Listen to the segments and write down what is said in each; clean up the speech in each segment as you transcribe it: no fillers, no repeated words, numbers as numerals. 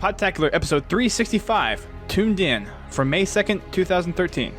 Podtacular episode 365, tuned in for May 2nd, 2013.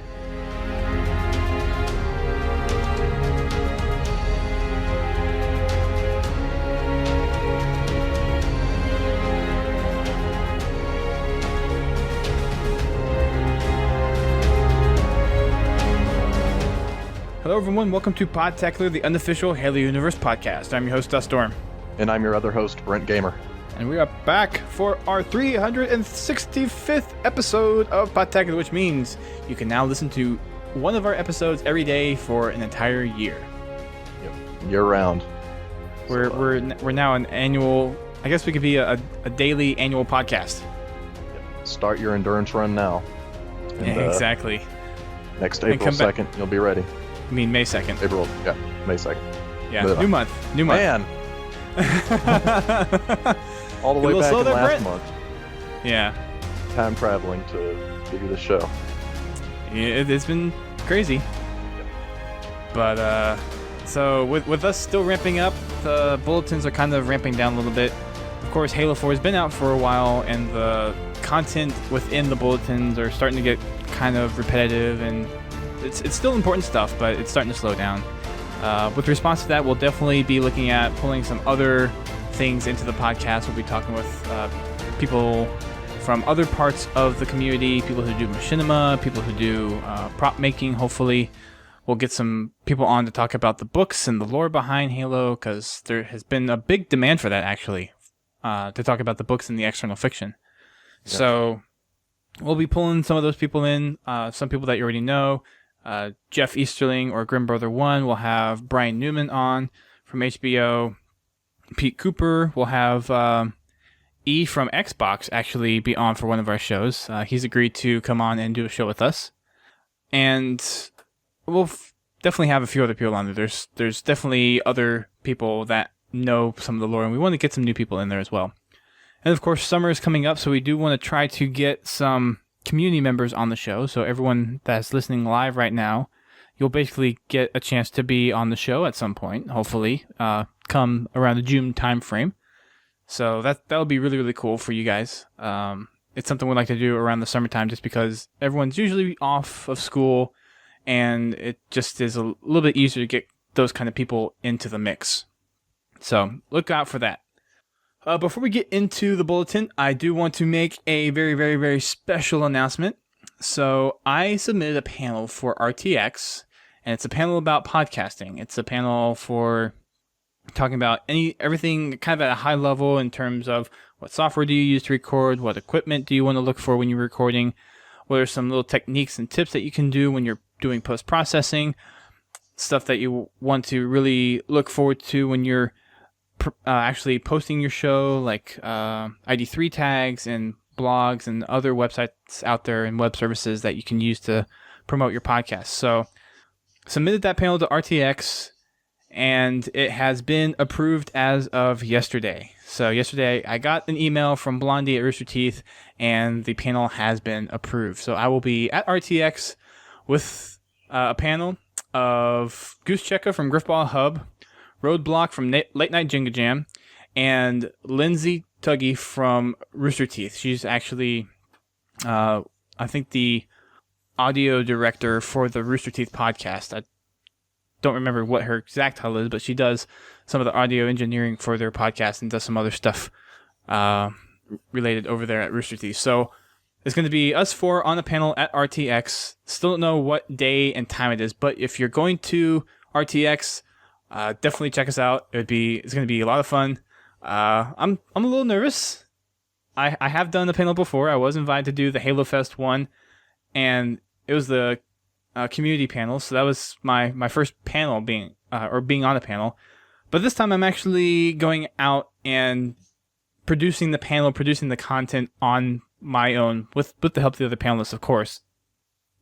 Hello everyone, welcome to Podtacular, the unofficial Halo Universe podcast. I'm your host, Duststorm. And I'm your other host, Brent Gamer. And we are back for our 365th episode of Podtacular, which means you can now listen to one of our episodes every day for an entire year. Yep, year round. We're now an annual, I guess we could be a daily annual podcast. Yep. Start your endurance run now. And, exactly. Next April 2nd, you'll be ready. You mean May 2nd? April, yeah, May 2nd. Yeah, new month. Man! All the way back in last Brent. month. Yeah. Time traveling to do the show. Yeah, it's been crazy. But, so with us still ramping up, the bulletins are kind of ramping down a little bit. Of course, Halo 4 has been out for a while, and the content within the bulletins are starting to get kind of repetitive, and it's still important stuff, but it's starting to slow down. With response to that, we'll definitely be looking at pulling some other things into the podcast. We'll be talking with people from other parts of the community, people who do machinima, people who do prop making. Hopefully, we'll get some people on to talk about the books and the lore behind Halo, because there has been a big demand for that, actually, to talk about the books and the external fiction. Yeah. So we'll be pulling some of those people in, some people that you already know. Jeff Easterling or Grim Brother 1 will have Brian Newman on from HBO. Pete Cooper will have E from Xbox actually be on for one of our shows. He's agreed to come on and do a show with us. And we'll definitely have a few other people on there. There's definitely other people that know some of the lore, and we want to get some new people in there as well. And of course, summer is coming up, so we do want to try to get some community members on the show. So everyone that's listening live right now, you'll basically get a chance to be on the show at some point, hopefully, come around the June time frame. So that'll be really, really cool for you guys. It's something we like to do around the summertime just because everyone's usually off of school, and it just is a little bit easier to get those kind of people into the mix. So look out for that. Before we get into the bulletin, I do want to make a very, very, very special announcement. So I submitted a panel for RTX, and it's a panel about podcasting. It's a panel for talking about everything kind of at a high level in terms of what software do you use to record, what equipment do you want to look for when you're recording, what are some little techniques and tips that you can do when you're doing post-processing, stuff that you want to really look forward to when you're actually posting your show, like ID3 tags and blogs and other websites out there and web services that you can use to promote your podcast. So submitted that panel to RTX, and it has been approved as of yesterday. So yesterday I got an email from Blondie at Rooster Teeth, and the panel has been approved. So I will be at RTX with a panel of Goose Checka from Griffball Hub, Roadblock from Late Night Jenga Jam, and Lindsay Tuggy from Rooster Teeth. She's actually, I think, the audio director for the Rooster Teeth podcast. I don't remember what her exact title is, but she does some of the audio engineering for their podcast and does some other stuff related over there at Rooster Teeth. So it's going to be us four on the panel at RTX. Still don't know what day and time it is, but if you're going to RTX, definitely check us out. It's going to be a lot of fun. I'm a little nervous. I have done the panel before. I was invited to do the Halo Fest one, and it was the community panel, so that was my first panel being on a panel. But this time I'm actually going out and producing the panel, producing the content on my own with the help of the other panelists, of course.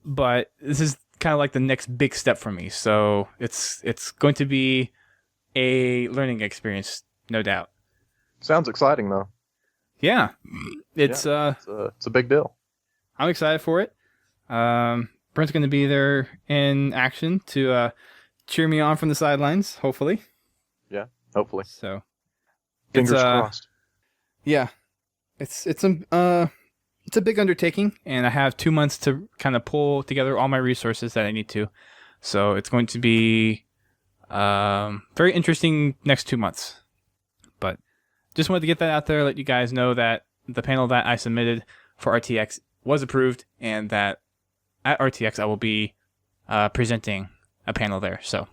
But this is kind of like the next big step for me, so it's going to be a learning experience, no doubt. Sounds exciting, though. Yeah, it's a big deal. I'm excited for it. Brent's going to be there in action to cheer me on from the sidelines, hopefully. Yeah, hopefully. So, fingers crossed. Yeah. It's a big undertaking, and I have 2 months to kind of pull together all my resources that I need to. So it's going to be very interesting next 2 months. But just wanted to get that out there, let you guys know that the panel that I submitted for RTX was approved, and that at RTX I will be presenting a panel there. So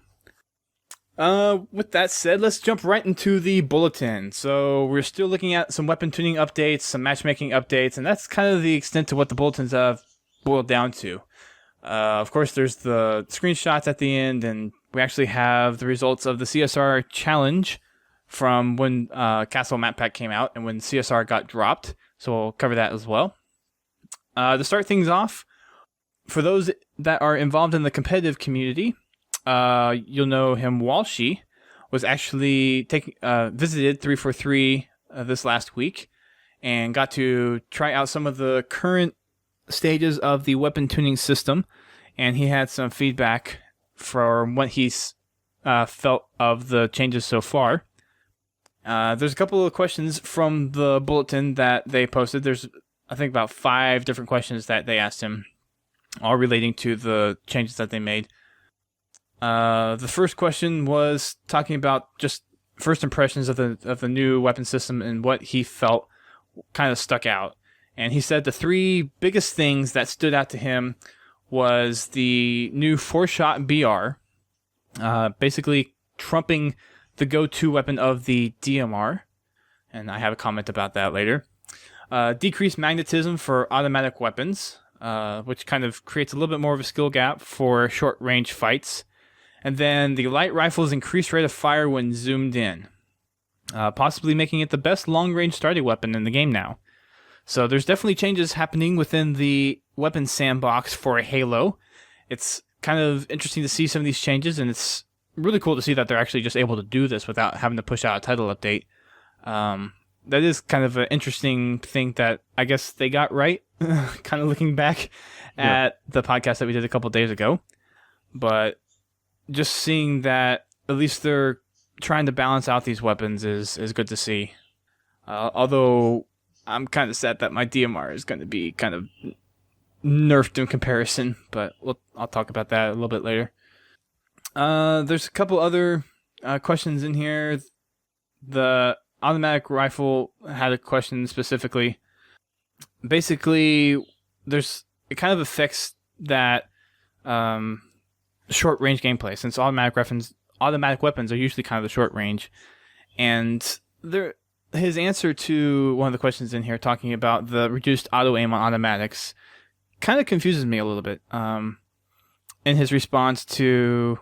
with that said, let's jump right into the bulletin. So we're still looking at some weapon tuning updates, some matchmaking updates, and that's kind of the extent to what the bulletins have boiled down to. Of course, there's the screenshots at the end, and we actually have the results of the CSR challenge from when Castle Map Pack came out and when CSR got dropped. So we'll cover that as well. To start things off, for those that are involved in the competitive community, you'll know him. Walshy was actually visited 343 this last week and got to try out some of the current stages of the weapon tuning system, and he had some feedback from what he's felt of the changes so far. There's a couple of questions from the bulletin that they posted. There's, I think, about 5 different questions that they asked him, all relating to the changes that they made. The first question was talking about just first impressions of the new weapon system and what he felt kind of stuck out. And he said the 3 biggest things that stood out to him was the new 4-shot BR, basically trumping the go-to weapon of the DMR, and I have a comment about that later. Decreased magnetism for automatic weapons, which kind of creates a little bit more of a skill gap for short-range fights. And then the light rifle's increased rate of fire when zoomed in, possibly making it the best long-range starting weapon in the game now. So there's definitely changes happening within the weapon sandbox for Halo. It's kind of interesting to see some of these changes, and it's really cool to see that they're actually just able to do this without having to push out a title update. That is kind of an interesting thing that I guess they got right, kind of looking back at the podcast that we did a couple days ago. But just seeing that at least they're trying to balance out these weapons is good to see. Although I'm kind of sad that my DMR is going to be kind of nerfed in comparison, but I'll talk about that a little bit later. There's a couple other questions in here. The automatic rifle had a question specifically. Basically, it kind of affects that short range gameplay, since automatic weapons are usually kind of the short range. And his answer to one of the questions in here, talking about the reduced auto aim on automatics, kind of confuses me a little bit. In his response to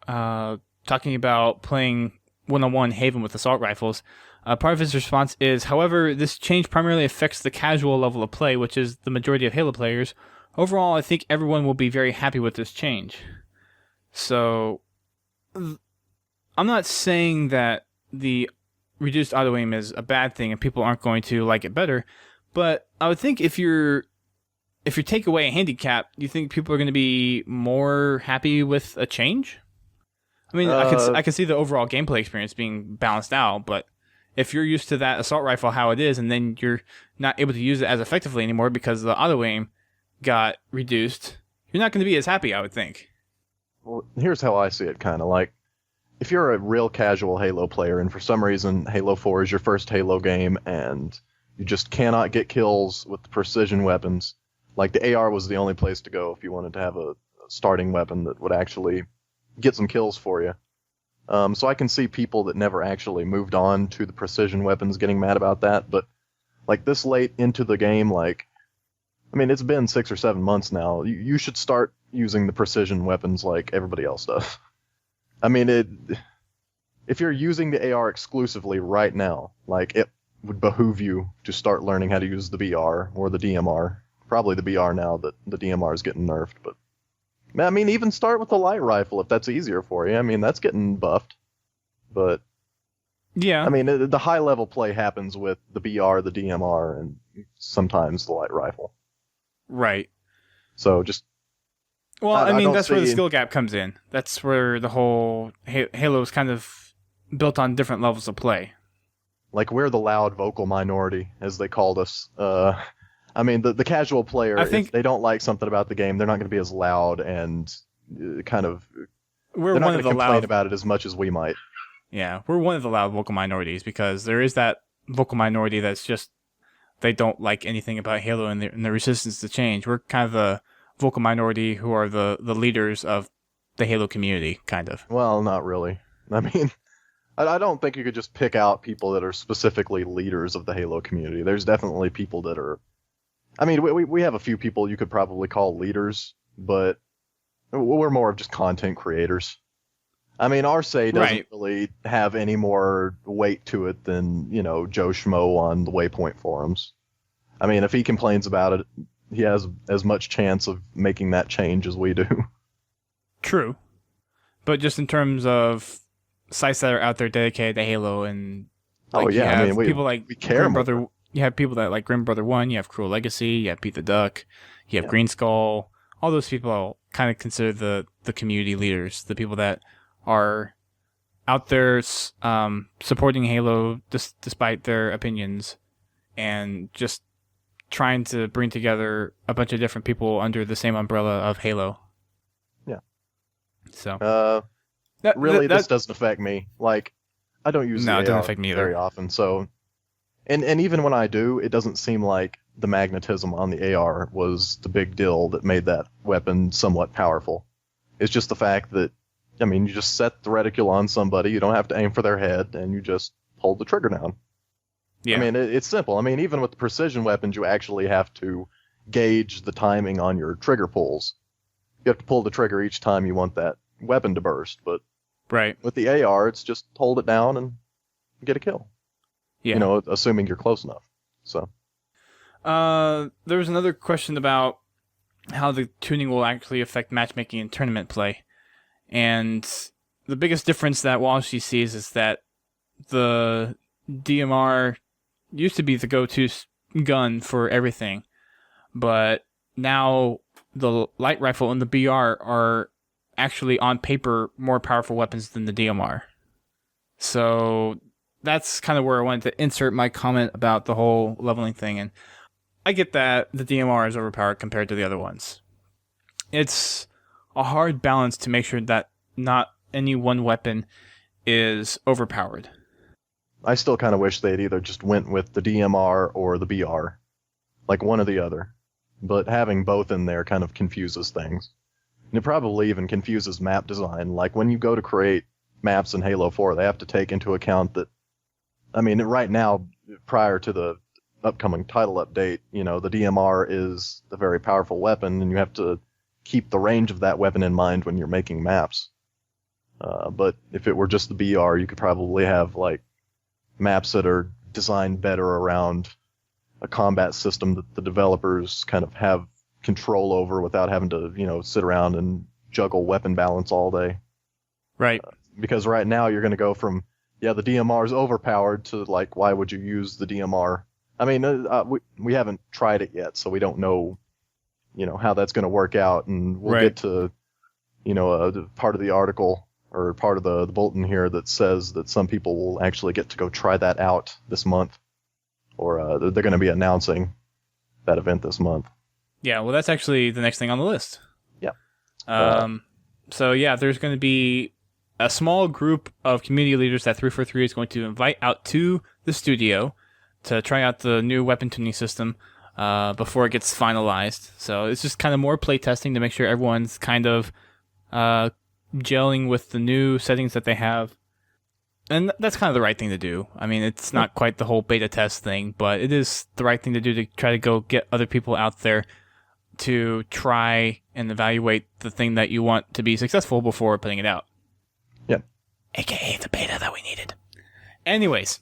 talking about playing one-on-one Haven with assault rifles, part of his response is, however, this change primarily affects the casual level of play, which is the majority of Halo players. Overall, I think everyone will be very happy with this change. So, I'm not saying that the reduced auto aim is a bad thing and people aren't going to like it better, but I would think if you take away a handicap, you think people are going to be more happy with a change? I mean, I could see the overall gameplay experience being balanced out, but if you're used to that assault rifle how it is, and then you're not able to use it as effectively anymore because the auto aim got reduced, you're not going to be as happy, I would think. Well, here's how I see it, kind of like, if you're a real casual Halo player and for some reason Halo 4 is your first Halo game and you just cannot get kills with the precision weapons, like the AR was the only place to go if you wanted to have a starting weapon that would actually get some kills for you. So I can see people that never actually moved on to the precision weapons getting mad about that, but like this late into the game, like, I mean, it's been 6 or 7 months now. You should start using the precision weapons like everybody else does. I mean, if you're using the AR exclusively right now, like, it would behoove you to start learning how to use the BR or the DMR. Probably the BR now that the DMR is getting nerfed, but I mean, even start with the light rifle if that's easier for you. I mean, that's getting buffed, but yeah, I mean, the high level play happens with the BR, the DMR, and sometimes the light rifle. Right. So just. Well, I mean, that's where the skill gap comes in. That's where the whole Halo is kind of built on different levels of play. Like we're the loud vocal minority, as they called us. I mean, the casual player, I think if they don't like something about the game, they're not going to be as loud and kind of. we're They're not one going of to the complain loud. about it as much as we might. Yeah, we're one of the loud vocal minorities because there is that vocal minority that's just they don't like anything about Halo and the resistance to change. We're kind of the vocal minority who are the leaders of the Halo community, kind of. Well, not really. I mean, I don't think you could just pick out people that are specifically leaders of the Halo community. There's definitely people that are. I mean, we have a few people you could probably call leaders, but we're more of just content creators. I mean, our say doesn't Right. really have any more weight to it than, Joe Schmo on the Waypoint forums. I mean, if he complains about it, he has as much chance of making that change as we do. True. But just in terms of sites that are out there dedicated to Halo and Oh like you yeah, I have mean, people like we care Grim more. Brother you have people that like Grim Brother 1, you have Cruel Legacy, you have Pete the Duck, you have Yeah. Green Skull. All those people kind of consider the community leaders, the people that are out there supporting Halo despite their opinions and just trying to bring together a bunch of different people under the same umbrella of Halo. Yeah. So Really, that this doesn't affect me. Like, I don't use no, the it doesn't AR affect me very either. often, so and even when I do, it doesn't seem like the magnetism on the AR was the big deal that made that weapon somewhat powerful. It's just the fact that, I mean, you just set the reticule on somebody, you don't have to aim for their head, and you just hold the trigger down. Yeah. I mean, it's simple. I mean, even with the precision weapons, you actually have to gauge the timing on your trigger pulls. You have to pull the trigger each time you want that weapon to burst, but right. with the AR, it's just hold it down and get a kill. Yeah. Assuming you're close enough. So. There was another question about how the tuning will actually affect matchmaking and tournament play. And the biggest difference that Walshy sees is that the DMR used to be the go-to gun for everything, but now the light rifle and the BR are actually on paper more powerful weapons than the DMR. So that's kind of where I wanted to insert my comment about the whole leveling thing. And I get that the DMR is overpowered compared to the other ones. It's a hard balance to make sure that not any one weapon is overpowered. I still kind of wish they'd either just went with the DMR or the BR, like one or the other. But having both in there kind of confuses things. And it probably even confuses map design. Like when you go to create maps in Halo 4, they have to take into account that, I mean, right now, prior to the upcoming title update, the DMR is a very powerful weapon, and you have to keep the range of that weapon in mind when you're making maps. But if it were just the BR, you could probably have like maps that are designed better around a combat system that the developers kind of have control over without having to, sit around and juggle weapon balance all day. Right. Because right now you're going to go from, the DMR is overpowered to like, why would you use the DMR? I mean, we haven't tried it yet, so we don't know, how that's going to work out. And we'll get to, part of the article or part of the bulletin here that says that some people will actually get to go try that out this month, or they're going to be announcing that event this month. Yeah, well, that's actually the next thing on the list. Yeah. So yeah, there's going to be a small group of community leaders that 343 is going to invite out to the studio to try out the new weapon tuning system before it gets finalized. So it's just kind of more play testing to make sure everyone's kind of gelling with the new settings that they have. And that's kind of the right thing to do. I mean, it's not quite the whole beta test thing, but it is the right thing to do to try to go get other people out there to try and evaluate the thing that you want to be successful before putting it out. Yeah. AKA the beta that we needed. Anyways.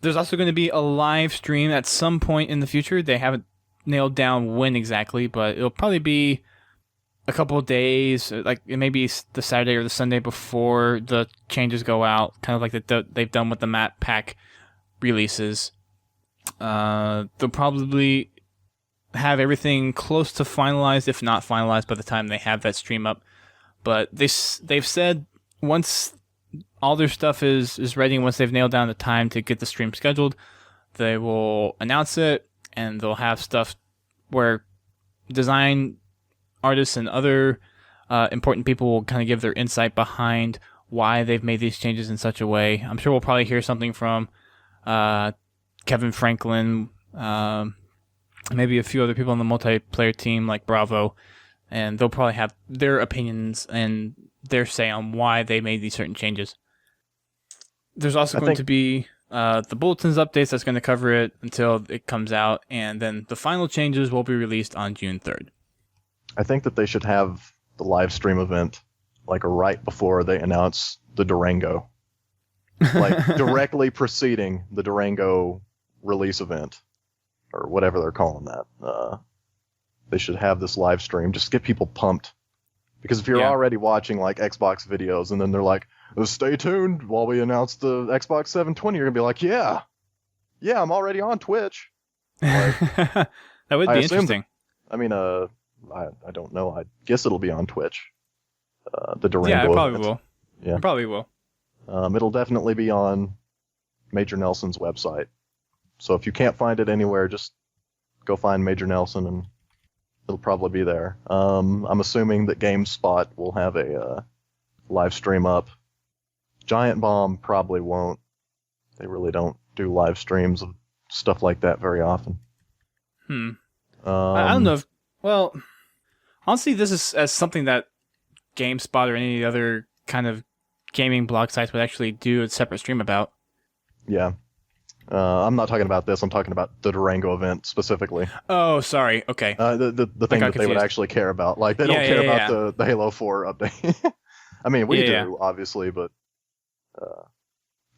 There's also going to be a live stream at some point in the future. They haven't nailed down when exactly, but it'll probably be a couple of days, like it may be the Saturday or the Sunday before the changes go out, kind of like they've done with the map pack releases. They'll probably have everything close to finalized, if not finalized, by the time they have that stream up. But they've said once all their stuff is ready. Once they've nailed down the time to get the stream scheduled, they will announce it, and they'll have stuff where design artists and other important people will kind of give their insight behind why they've made these changes in such a way. I'm sure we'll probably hear something from Kevin Franklin, maybe a few other people on the multiplayer team like Bravo, and they'll probably have their opinions and their say on why they made these certain changes. There's also going to be the Bulletins updates that's going to cover it until it comes out, and then the final changes will be released on June 3rd. I think that they should have the live stream event like right before they announce the Durango. Like directly preceding the Durango release event, or whatever they're calling that. They should have this live stream, just get people pumped. Because if you're already watching like Xbox videos and then they're like, stay tuned while we announce the Xbox 720, you're going to be like, yeah, I'm already on Twitch. Like, that would be interesting. I mean, I don't know. I guess it'll be on Twitch. The Durango Yeah, it probably event. will. Yeah. It probably will. It'll definitely be on Major Nelson's website. So if you can't find it anywhere, just go find Major Nelson and it'll probably be there. I'm assuming that GameSpot will have a live stream up. Giant Bomb probably won't. They really don't do live streams of stuff like that very often. I don't know if... Well, honestly, this is as something that GameSpot or any other kind of gaming blog sites would actually do a separate stream about. Yeah. I'm not talking about this. I'm talking about the Durango event specifically. Oh, sorry. Okay. The thing that they would actually care about. Like, they don't care about the Halo 4 update. I mean, we do, obviously, but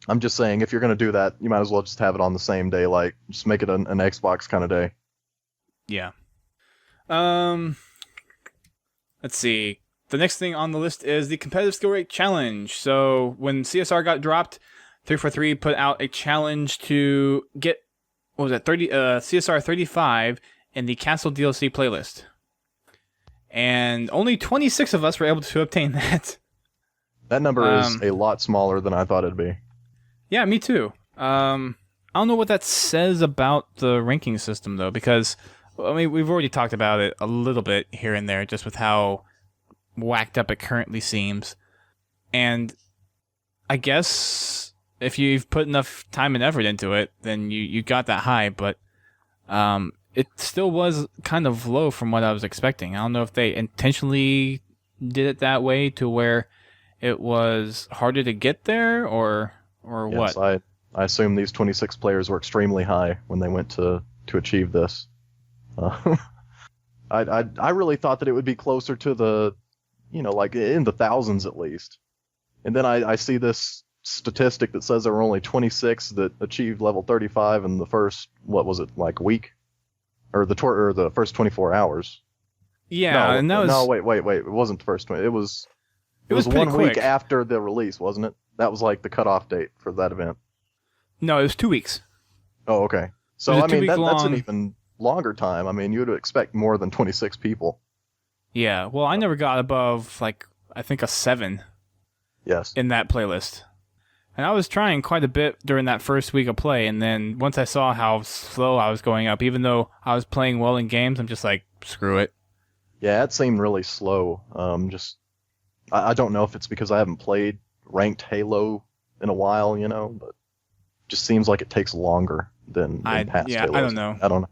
I'm just saying, if you're going to do that, you might as well just have it on the same day. Like, just make it an Xbox kind of day. Yeah. Let's see. The next thing on the list is the competitive skill rate challenge. So when CSR got dropped, 343 put out a challenge to get, what was that, CSR 35 in the Castle DLC playlist. And only 26 of us were able to obtain that. That number is a lot smaller than I thought it'd be. Yeah, me too. I don't know what that says about the ranking system, though, because, I mean, we've already talked about it a little bit here and there, just with how whacked up it currently seems. And I guess if you've put enough time and effort into it, then you got that high, but it still was kind of low from what I was expecting. I don't know if they intentionally did it that way to where it was harder to get there, or yes, what? I assume these 26 players were extremely high when they went to achieve this. I really thought that it would be closer to the, like in the thousands at least. And then I see this statistic that says there were only 26 that achieved level 35 in the first, what was it, like week? Or the first 24 hours. Yeah, wait. It wasn't the first 20. It was 1 quick. week after the release, wasn't it? That was like the cutoff date for that event. No, it was 2 weeks. Oh, okay. So, I mean, that's an even longer time. I mean, you would expect more than 26 people. Yeah, well, I never got above, like, I think a 7. Yes. In that playlist. And I was trying quite a bit during that first week of play, and then once I saw how slow I was going up, even though I was playing well in games, I'm just like, screw it. Yeah, it seemed really slow. I don't know if it's because I haven't played ranked Halo in a while, but it just seems like it takes longer than past Halos. I don't know. I don't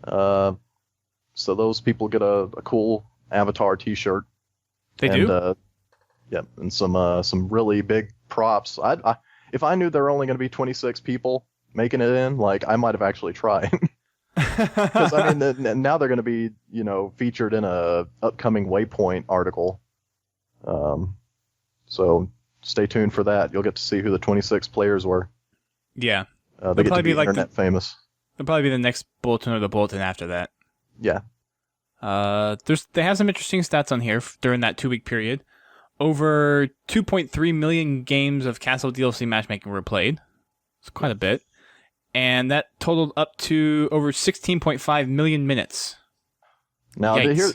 know. So those people get a cool Avatar T-shirt. They do? Yeah, and some really big props. If I knew there were only going to be 26 people making it in, like, I might have actually tried. Because, I mean, now they're going to be, featured in a upcoming Waypoint article. So stay tuned for that. You'll get to see who the 26 players were. Yeah. They get to be like internet famous. They'll probably be the next bulletin or the bulletin after that. Yeah. They have some interesting stats on here during that 2-week period. Over 2.3 million games of Castle DLC matchmaking were played. It's quite a bit. And that totaled up to over 16.5 million minutes. Now, here's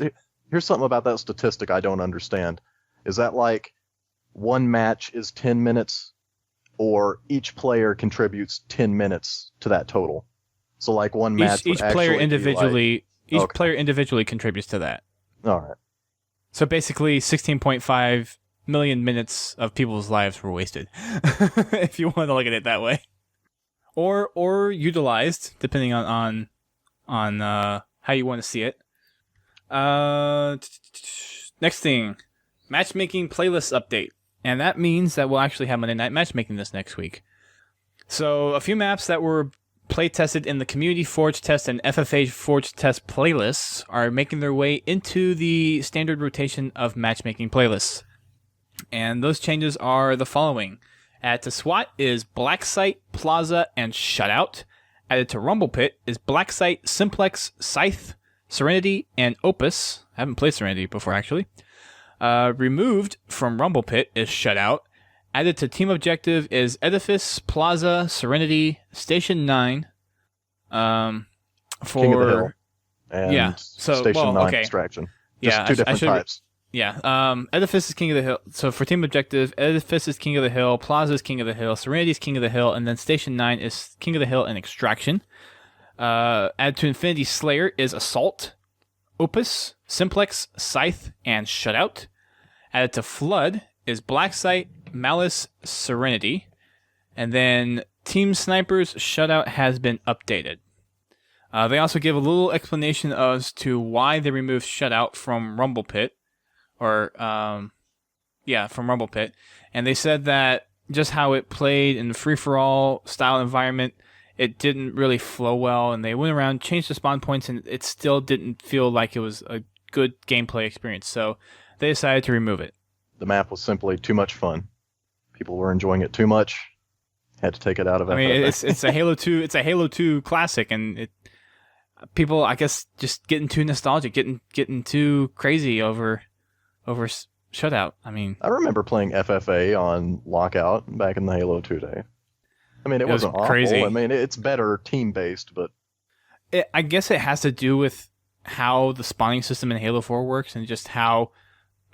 something about that statistic I don't understand. Is that like one match is 10 minutes, or each player contributes 10 minutes to that total. So like one match would Each player actually individually be like, player individually contributes to that. all right. So basically 16.5 million minutes of people's lives were wasted. If you want to look at it that way. Or utilized, depending on how you want to see it. Next thing, matchmaking playlist update. And that means that we'll actually have Monday Night Matchmaking this next week. So a few maps that were play tested in the Community Forge Test and FFA Forge Test playlists are making their way into the standard rotation of matchmaking playlists. And those changes are the following. Added to SWAT is Black Site, Plaza, and Shutout. Added to Rumble Pit is Black Site, Simplex, Scythe, Serenity, and Opus. I haven't played Serenity before, actually. Removed from Rumble Pit is Shutout. Added to Team Objective is Edifice, Plaza, Serenity, Station 9. King of the Hill. And Station 9 Extraction. Just two different types. Edifice is King of the Hill. So for Team Objective, Edifice is King of the Hill, Plaza is King of the Hill, Serenity is King of the Hill, and then Station 9 is King of the Hill and Extraction. Added to Infinity Slayer is Assault, Opus, Simplex, Scythe, and Shutout. Added to Flood is Black Site, Malice, Serenity. And then Team Snipers Shutout has been updated. They also give a little explanation as to why they removed Shutout from Rumble Pit. From Rumble Pit. And they said that just how it played in the free-for-all style environment, it didn't really flow well, and they went around, changed the spawn points, and it still didn't feel like it was a good gameplay experience. So they decided to remove it. The map was simply too much fun. People were enjoying it too much. Had to take it out of it. I mean, it's a Halo 2. It's a Halo 2 classic, and people, I guess, just getting too nostalgic, getting too crazy over Shutout. I mean, I remember playing FFA on Lockout back in the Halo 2 day. I mean, it wasn't awful. Crazy. I mean, it's better team-based, but I guess it has to do with how the spawning system in Halo 4 works, and just how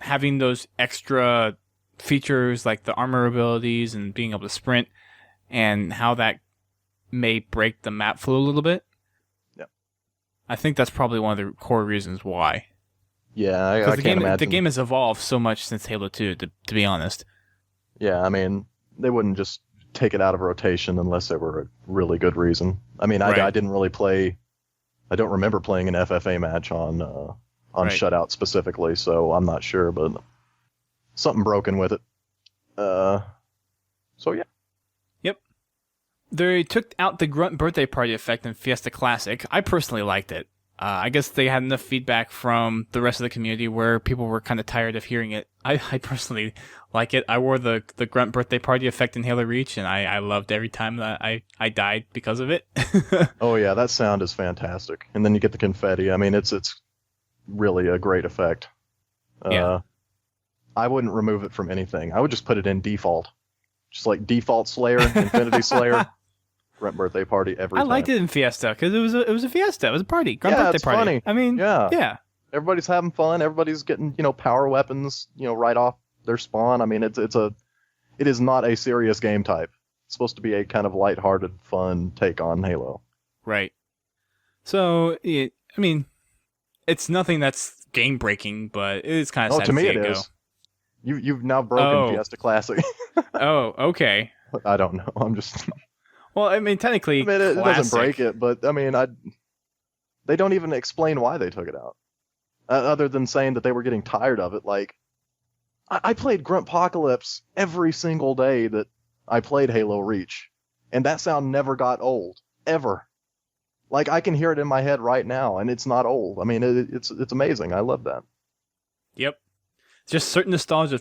having those extra features like the armor abilities and being able to sprint, and how that may break the map flow a little bit. Yeah. I think that's probably one of the core reasons why. Yeah, I can't imagine. The game has evolved so much since Halo 2, to be honest. Yeah, I mean, they wouldn't just take it out of rotation unless there were a really good reason. I mean, Right. I didn't really play. I don't remember playing an FFA match on Right. Shutout specifically, so I'm not sure, but something broken with it. So yeah. Yep. They took out the Grunt birthday party effect in Fiesta Classic. I personally liked it. I guess they had enough feedback from the rest of the community where people were kind of tired of hearing it. I personally like it. I wore the Grunt birthday party effect in Halo Reach, and I loved every time that I died because of it. Oh yeah, that sound is fantastic. And then you get the confetti. I mean, it's really a great effect. Yeah. I wouldn't remove it from anything. I would just put it in default. Just like default Slayer, Infinity Slayer, Grunt birthday party every time. I liked it in Fiesta because it was a fiesta. It was a party. Grunt birthday it's party. funny. I mean, yeah. Everybody's having fun. Everybody's getting, power weapons, right off their spawn. I mean, it is not a serious game type. It's supposed to be a kind of lighthearted, fun take on Halo. Right. So, it's nothing that's game breaking, but it is kind of sad to me see it it is. You've now broken Fiesta Classic. go. Oh, okay. I don't know. I'm just. Well, I mean, technically, it doesn't break classic. it, but I mean, they don't even explain why they took it out, other than saying that they were getting tired of it. Like, I played Gruntpocalypse every single day that I played Halo Reach, and that sound never got old, ever. Like, I can hear it in my head right now, and it's not old. I mean, it's amazing. I love that. Yep. Just certain nostalgia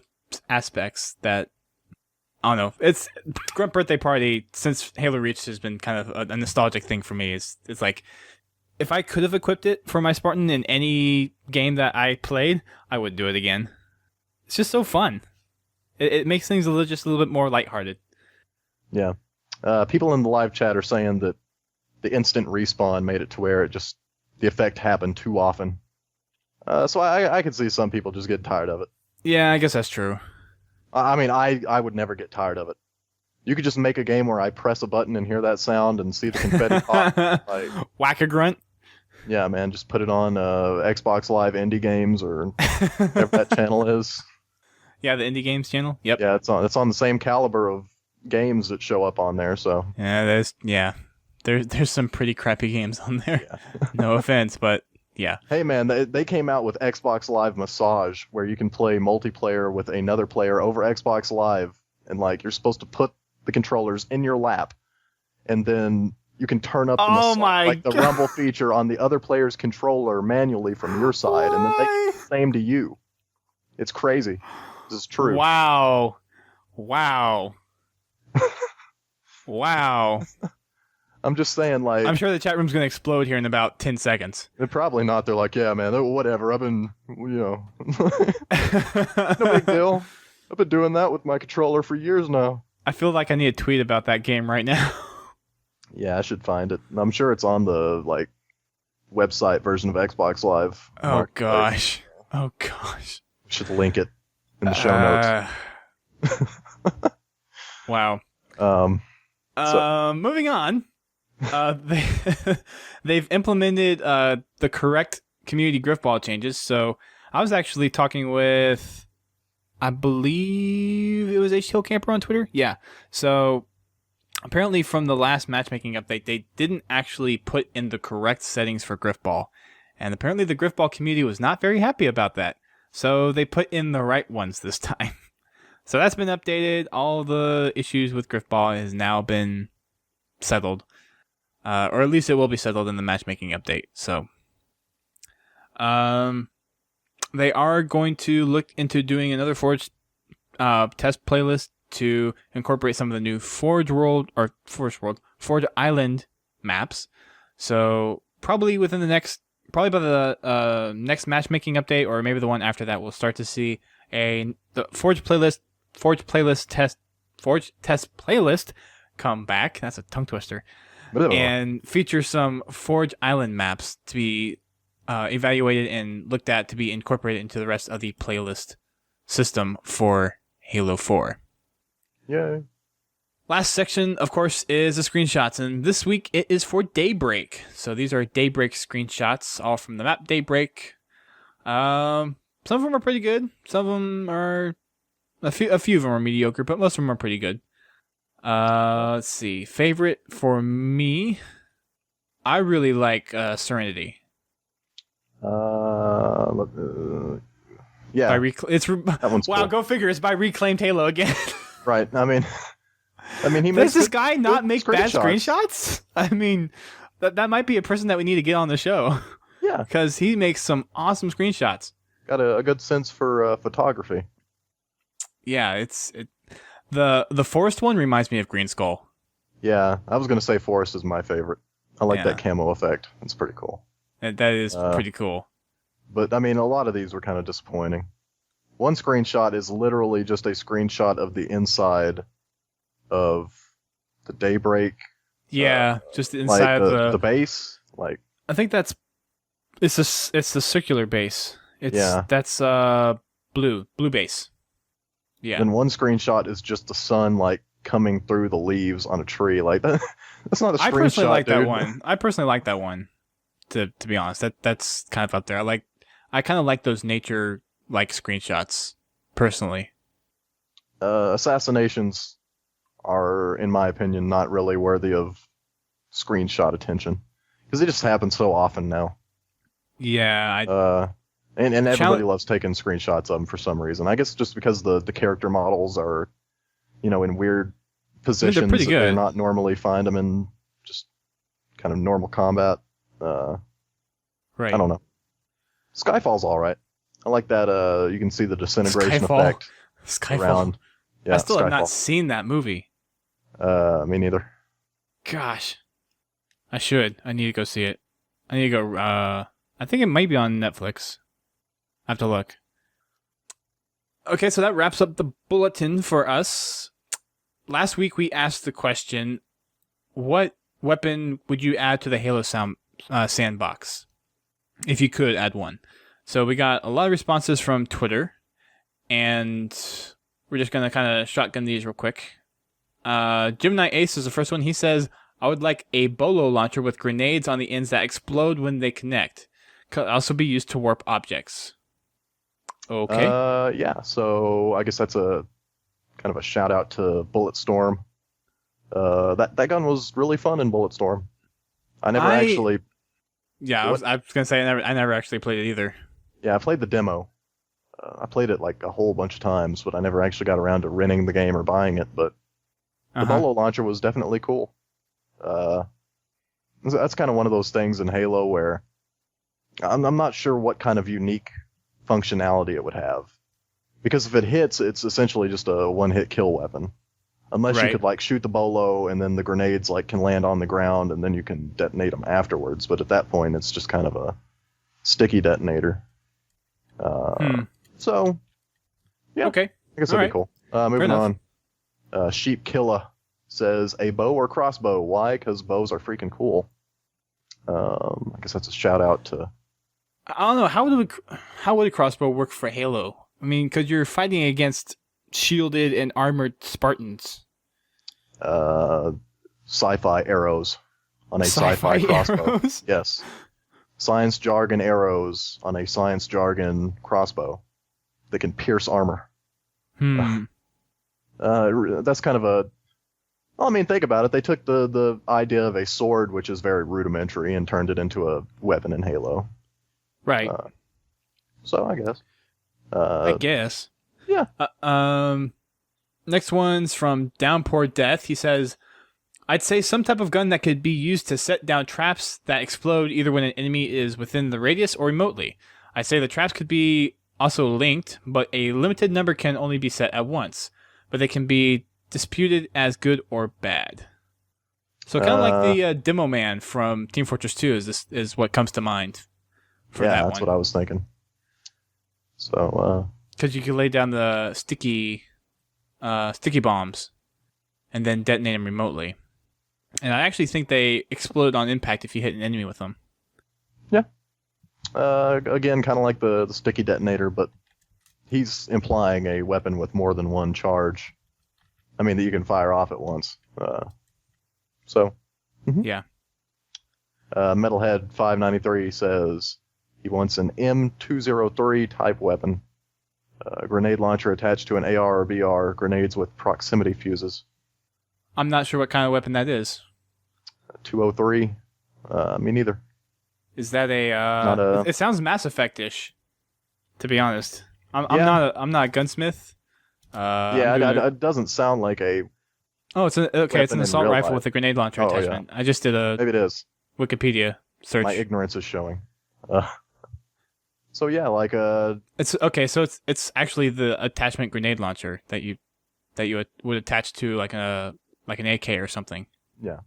aspects that, I don't know. It's Grunt birthday party since Halo Reach has been kind of a nostalgic thing for me. It's like, if I could have equipped it for my Spartan in any game that I played, I would do it again. It's just so fun. It makes things just a little bit more lighthearted. Yeah. People in the live chat are saying that the instant respawn made it to where the effect happened too often. So I could see some people just get tired of it. Yeah, I guess that's true. I mean, I would never get tired of it. You could just make a game where I press a button and hear that sound and see the confetti pop. Like, Whack a grunt. yeah, man, just put it on Xbox Live Indie Games or whatever that channel is. Yeah, the indie games channel. Yep. Yeah, it's on the same caliber of games that show up on there. So there's some pretty crappy games on there. yeah. No offense, but yeah. Hey man, they came out with Xbox Live Massage, where you can play multiplayer with another player over Xbox Live, and like you're supposed to put the controllers in your lap, and then you can turn up the rumble feature on the other player's controller manually from your side, and then they do the same to you. It's crazy. This is true. Wow. I'm just saying, like... I'm sure the chat room's going to explode here in about 10 seconds. They're probably not. They're like, yeah, man, whatever. I've been, no big deal. I've been doing that with my controller for years now. I feel like I need a tweet about that game right now. Yeah, I should find it. I'm sure it's on the, like, website version of Xbox Live. Oh, gosh. Should link it in the show notes. Wow. Moving on. They've implemented the correct community griffball changes. So I was actually talking with, I believe it was HTL Camper on Twitter. Yeah. So apparently from the last matchmaking update, they didn't actually put in the correct settings for griffball. And apparently the griffball community was not very happy about that. So they put in the right ones this time. So that's been updated. All the issues with griffball has now been settled. Or at least it will be settled in the matchmaking update. So they are going to look into doing another Forge test playlist to incorporate some of the new Forge Island maps. So probably by the next matchmaking update, or maybe the one after that, we'll start to see the Forge test playlist come back. That's a tongue twister. And feature some Forge Island maps to be evaluated and looked at to be incorporated into the rest of the playlist system for Halo 4. Yay. Last section, of course, is the screenshots, and this week it is for Daybreak. So these are Daybreak screenshots, all from the map Daybreak. Some of them are pretty good. Some of them are... A few of them are mediocre, but most of them are pretty good. Let's see. Favorite for me, I really like Serenity. Yeah. That one's wow, cool. Go figure. It's by Reclaimed Halo again. Right. I mean, he makes. Does this guy not make bad screenshots? I mean, that might be a person that we need to get on the show. Yeah. Because he makes some awesome screenshots. Got a good sense for photography. Yeah, the forest one reminds me of Green Skull. Yeah, I was going to say forest is my favorite. I like that camo effect. It's pretty cool. That is pretty cool. But, I mean, a lot of these were kind of disappointing. One screenshot is literally just a screenshot of the inside of the Daybreak. Yeah, just the inside of the base. Like, I think it's the circular base. That's blue base. Yeah. And one screenshot is just the sun like coming through the leaves on a tree. Like that's not a screenshot. I personally like that one. I personally like that one. To be honest, that's kind of up there. I kind of like those nature like screenshots personally. Assassinations are, in my opinion, not really worthy of screenshot attention because they just happen so often now. Yeah. And everybody loves taking screenshots of them for some reason. I guess just because the character models are, in weird positions that they're not normally find them in just kind of normal combat. Right. I don't know. Skyfall's all right. I like that. You can see the disintegration effect. Skyfall. Around. Yeah, I still have not seen that movie. Me neither. Gosh, I should. I need to go see it. I need to go. I think it might be on Netflix. I have to look. Okay, so that wraps up the bulletin for us. Last week we asked the question, what weapon would you add to the Halo sandbox? If you could add one. So we got a lot of responses from Twitter, and we're just going to kind of shotgun these real quick. Gemini Ace is the first one. He says, I would like a bolo launcher with grenades on the ends that explode when they connect. Could also be used to warp objects. Okay. Yeah, so I guess that's a kind of a shout out to Bulletstorm. That gun was really fun in Bulletstorm. I never actually... Yeah, I was going to say I never actually played it either. Yeah, I played the demo. I played it like a whole bunch of times, but I never actually got around to renting the game or buying it. But the bolo launcher was definitely cool. That's kind of one of those things in Halo where I'm not sure what kind of unique functionality it would have. Because if it hits, it's essentially just a one-hit kill weapon. Unless you could like shoot the bolo and then the grenades like can land on the ground and then you can detonate them afterwards. But at that point, it's just kind of a sticky detonator. So, yeah. Okay. I guess that'd be cool. Moving on. Sheep Killer says, a bow or crossbow? Why? Because bows are freaking cool. I guess that's a shout out to... I don't know. How would a crossbow work for Halo? I mean, because you're fighting against shielded and armored Spartans. Sci-fi arrows on a sci-fi crossbow. Arrows? Yes. Science jargon arrows on a science jargon crossbow that can pierce armor. That's kind of a... Well, I mean, think about it. They took the idea of a sword, which is very rudimentary, and turned it into a weapon in Halo. Right. So, I guess. I guess. Yeah. Next one's from Downpour Death. He says, I'd say some type of gun that could be used to set down traps that explode either when an enemy is within the radius or remotely. I'd say the traps could be also linked, but a limited number can only be set at once. But they can be disputed as good or bad. So kind of like the Demo Man from Team Fortress 2 is what comes to mind for that one. That's what I was thinking. So, because you can lay down the sticky bombs and then detonate them remotely. And I actually think they explode on impact if you hit an enemy with them. Yeah. Again, kind of like the sticky detonator, but he's implying a weapon with more than one charge. I mean, that you can fire off at once. Yeah. Metalhead 593 says he wants an M203 type weapon. A grenade launcher attached to an AR or BR, grenades with proximity fuses. I'm not sure what kind of weapon that is. 203? Me neither. Is that it sounds Mass Effect-ish, to be honest. I'm not a gunsmith. It doesn't sound like a... Oh, it's an assault rifle with a grenade launcher attachment. Yeah. I just did maybe it is. Wikipedia search. My ignorance is showing. So yeah, like it's okay. So it's actually the attachment grenade launcher that you would attach to like an AK or something. Yeah.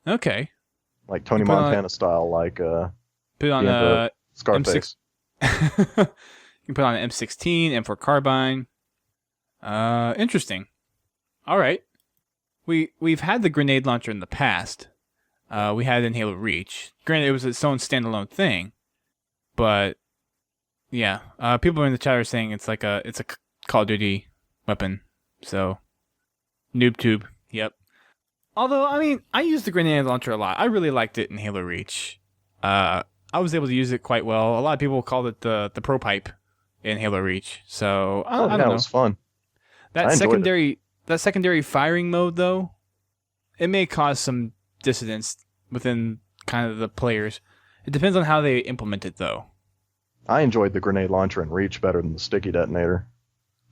Okay. Like Tony Montana style, like put it on a Scarface. You can put on an M16, M4 carbine. Interesting. All right. We've had the grenade launcher in the past. We had it in Halo Reach. Granted, it was its own standalone thing, but yeah, people in the chat are saying it's a Call of Duty weapon. So, noob tube. Yep. Although, I mean, I used the grenade launcher a lot. I really liked it in Halo Reach. I was able to use it quite well. A lot of people called it the pro pipe in Halo Reach. So I don't know. It was fun. That secondary firing mode, though, it may cause some dissonance within kind of the players. It depends on how they implement it, though. I enjoyed the grenade launcher in Reach better than the sticky detonator.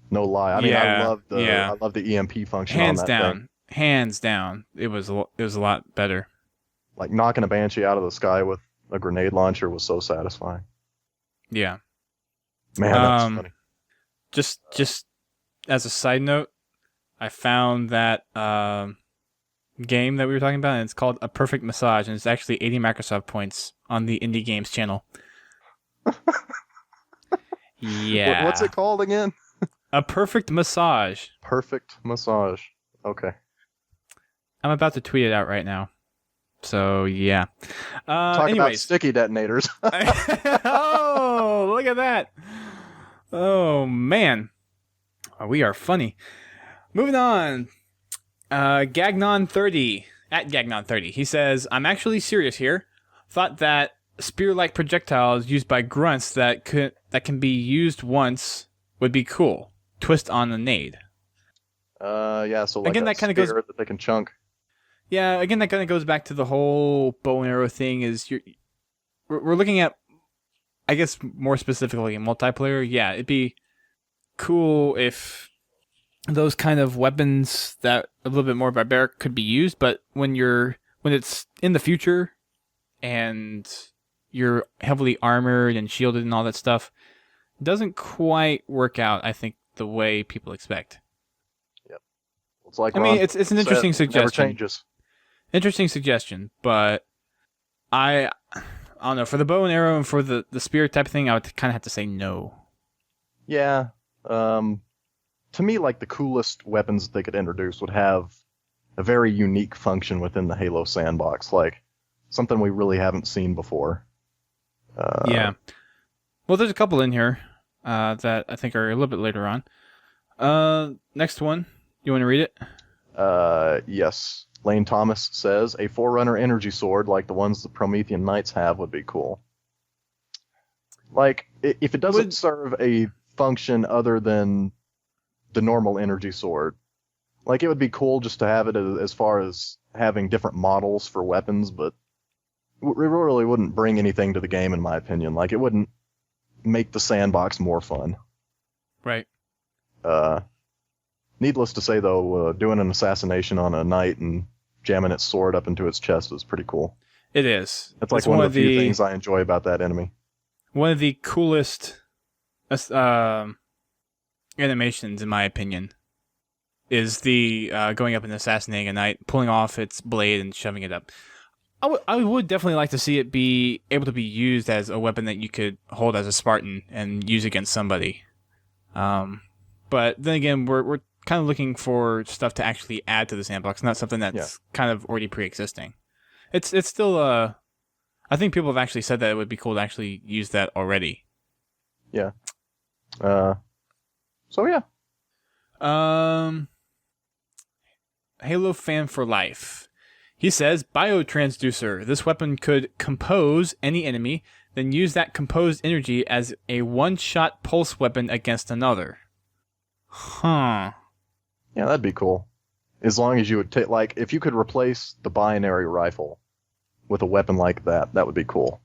No lie. I mean, I love the EMP function on that thing. Hands down. It was a lot better. Like knocking a Banshee out of the sky with a grenade launcher was so satisfying. Yeah. Man, that's funny. Just as a side note, I found that game that we were talking about, and it's called A Perfect Massage, and it's actually 80 Microsoft points on the Indie Games channel. Yeah. What's it called again? A Perfect Massage. Perfect Massage. Okay. I'm about to tweet it out right now. So, yeah. Talk about sticky detonators. Oh, look at that. Oh, man. We are funny. Moving on. Gagnon30, at Gagnon30, he says, I'm actually serious here. Thought that spear-like projectiles used by grunts that can be used once would be cool. Twist on a nade. Yeah, so like again, a that kind of spear goes. that they can chunk. Yeah, again, that kind of goes back to the whole bow and arrow thing. We're looking at, I guess, more specifically in multiplayer. Yeah, it'd be cool if those kind of weapons that a little bit more barbaric could be used, but when it's in the future and you're heavily armored and shielded and all that stuff, it doesn't quite work out, I think, the way people expect. Yep. It's like it's an interesting suggestion. Never changes. Interesting suggestion, but I don't know, for the bow and arrow and for the spear type of thing, I would kind of have to say no. Yeah. To me, like the coolest weapons they could introduce would have a very unique function within the Halo sandbox, like something we really haven't seen before. Yeah. Well, there's a couple in here that I think are a little bit later on. Next one. You want to read it? Yes. Lane Thomas says, a Forerunner energy sword like the ones the Promethean Knights have would be cool. Like, if it doesn't serve a function other than the normal energy sword, like it would be cool just to have it as far as having different models for weapons, but it really wouldn't bring anything to the game, in my opinion. Like, it wouldn't make the sandbox more fun. Right. Needless to say, though, doing an assassination on a knight and jamming its sword up into its chest is pretty cool. It is. That's like one of the few things I enjoy about that enemy. One of the coolest animations, in my opinion, is the going up and assassinating a knight, pulling off its blade and shoving it up. I would definitely like to see it be able to be used as a weapon that you could hold as a Spartan and use against somebody. But then again, we're kind of looking for stuff to actually add to the sandbox, not something that's kind of already pre-existing. It's still I think people have actually said that it would be cool to actually use that already. Yeah. So yeah. Halo fan for life. He says, biotransducer. This weapon could compose any enemy, then use that composed energy as a one-shot pulse weapon against another. Huh. Yeah, that'd be cool. As long as you would take, like, if you could replace the binary rifle with a weapon like that, that would be cool.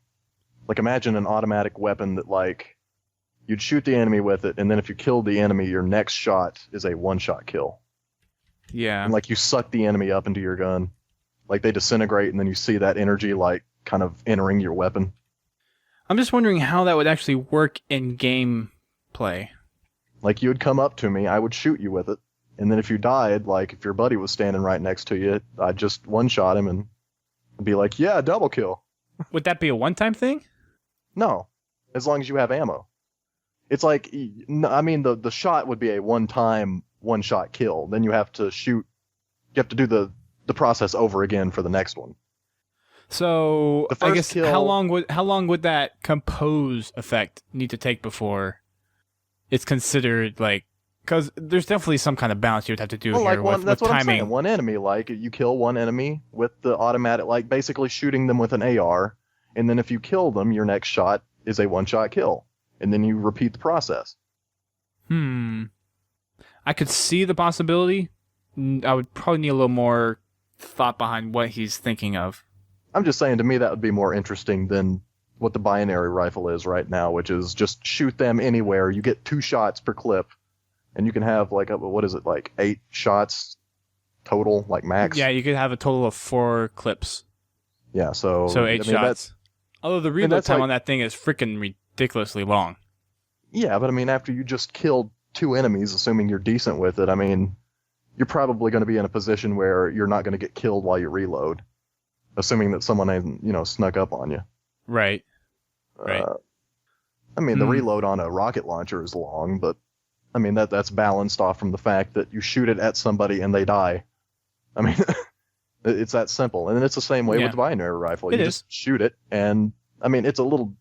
Like, imagine an automatic weapon that, like, you'd shoot the enemy with it, and then if you killed the enemy, your next shot is a one-shot kill. Yeah. And, like, you suck the enemy up into your gun. Like, they disintegrate, and then you see that energy, like, kind of entering your weapon. I'm just wondering how that would actually work in gameplay. Like, you would come up to me, I would shoot you with it, and then if you died, like, if your buddy was standing right next to you, I'd just one-shot him and be like, yeah, double kill. Would that be a one-time thing? No, as long as you have ammo. It's like, I mean, the shot would be a one-time, one-shot kill. Then you have to shoot, you have to do the process over again for the next one. So, The first I guess, kill, how long would that compose effect need to take before it's considered, like, because there's definitely some kind of balance you would have to do here with that's what timing. I'm saying. One enemy, like, you kill one enemy with the automatic, like, basically shooting them with an AR, and then if you kill them, your next shot is a one-shot kill. And then you repeat the process. I could see the possibility. I would probably need a little more thought behind what he's thinking of. I'm just saying, to me, that would be more interesting than what the binary rifle is right now, which is just shoot them anywhere. You get 2 shots per clip, and you can have, like, what is it, like 8 shots total, like max? Yeah, you could have a total of 4 clips. Yeah, so 8 shots. Although the reload time on that thing is freaking ridiculously long. Yeah, but I mean, after you just killed 2 enemies, assuming you're decent with it, I mean, you're probably going to be in a position where you're not going to get killed while you reload, assuming that someone hasn't, snuck up on you. Right. I mean, the reload on a rocket launcher is long, but I mean that's balanced off from the fact that you shoot it at somebody and they die. I mean, it's that simple, and it's the same way with the binary rifle. You just shoot it, and I mean, it's a little.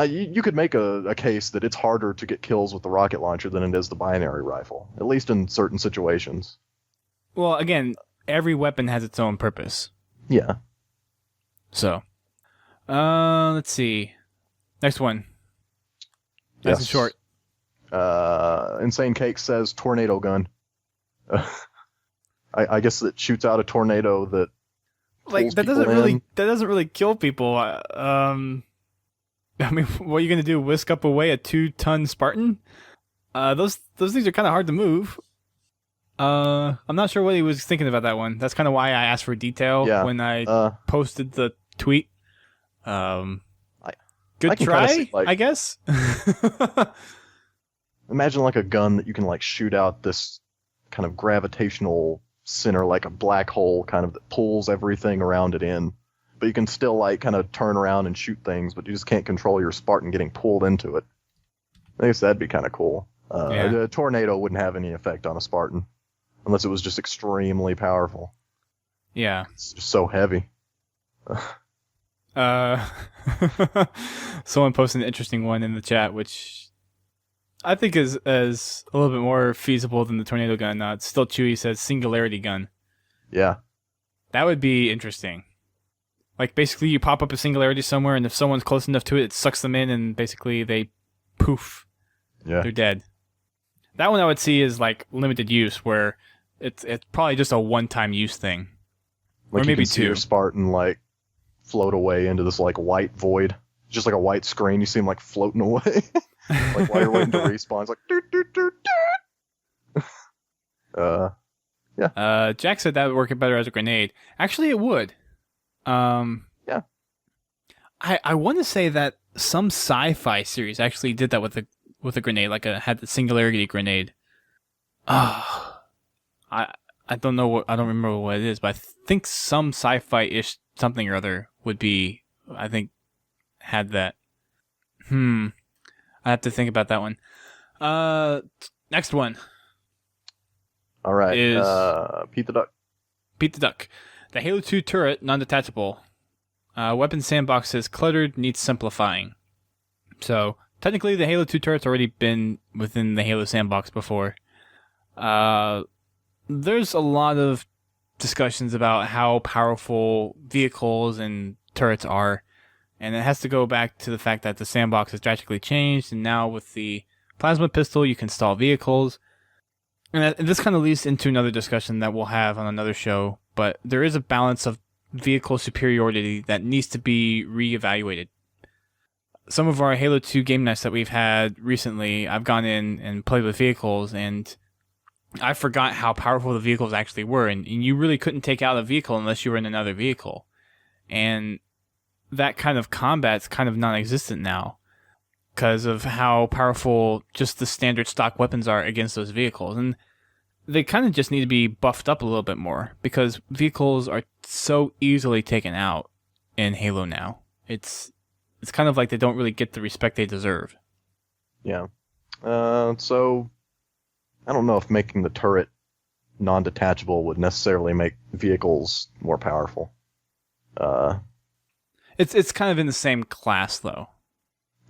You could make a case that it's harder to get kills with the rocket launcher than it is the binary rifle, at least in certain situations. Well, again, every weapon has its own purpose. Yeah. So, let's see. Next one. Nice and short. Insane Cake says tornado gun. I guess it shoots out a tornado that like that doesn't really kill people. I mean, what are you gonna do? Whisk up away a 2-ton Spartan? Those things are kind of hard to move. I'm not sure what he was thinking about that one. That's kind of why I asked for detail when I posted the tweet. Good try, see, I guess. Imagine like a gun that you can like shoot out this kind of gravitational center, like a black hole, kind of that pulls everything around it in. But you can still like kind of turn around and shoot things, but you just can't control your Spartan getting pulled into it. I guess that'd be kind of cool. A tornado wouldn't have any effect on a Spartan unless it was just extremely powerful. Yeah, it's just so heavy. Someone posted an interesting one in the chat, which I think is a little bit more feasible than the tornado gun. It's still Chewy says singularity gun. Yeah. That would be interesting. Like, basically, you pop up a singularity somewhere, and if someone's close enough to it, it sucks them in, and basically they poof. Yeah. They're dead. That one I would see is, like, limited use, where it's probably just a one-time use thing. Like, or maybe you can see your Spartan, like, float away into this, like, white void. Just like a white screen, you see him, like, floating away. Like, while you're waiting to respawn, it's like, doot, doot, doot, doot. Yeah. Jack said that would work better as a grenade. Actually, it would. Yeah. I want to say that some sci-fi series actually did that with a grenade, had the singularity grenade. I don't know I don't remember what it is, but I think some sci-fi-ish something or other I think had that. I have to think about that one. Next one. All right. Is Pete the Duck. Pete the Duck. The Halo 2 turret, non-detachable. Weapon sandbox says cluttered, needs simplifying. So, technically the Halo 2 turret's already been within the Halo sandbox before. There's a lot of discussions about how powerful vehicles and turrets are. And it has to go back to the fact that the sandbox has drastically changed, and now with the plasma pistol, you can stall vehicles. And this kind of leads into another discussion that we'll have on another show, but there is a balance of vehicle superiority that needs to be reevaluated. Some of our Halo 2 game nights that we've had recently, I've gone in and played with vehicles, and I forgot how powerful the vehicles actually were, and you really couldn't take out a vehicle unless you were in another vehicle. And that kind of combat's kind of non-existent now because of how powerful just the standard stock weapons are against those vehicles. And they kind of just need to be buffed up a little bit more because vehicles are so easily taken out in Halo now. It's kind of like they don't really get the respect they deserve. Yeah. So I don't know if making the turret non-detachable would necessarily make vehicles more powerful. It's kind of in the same class, though.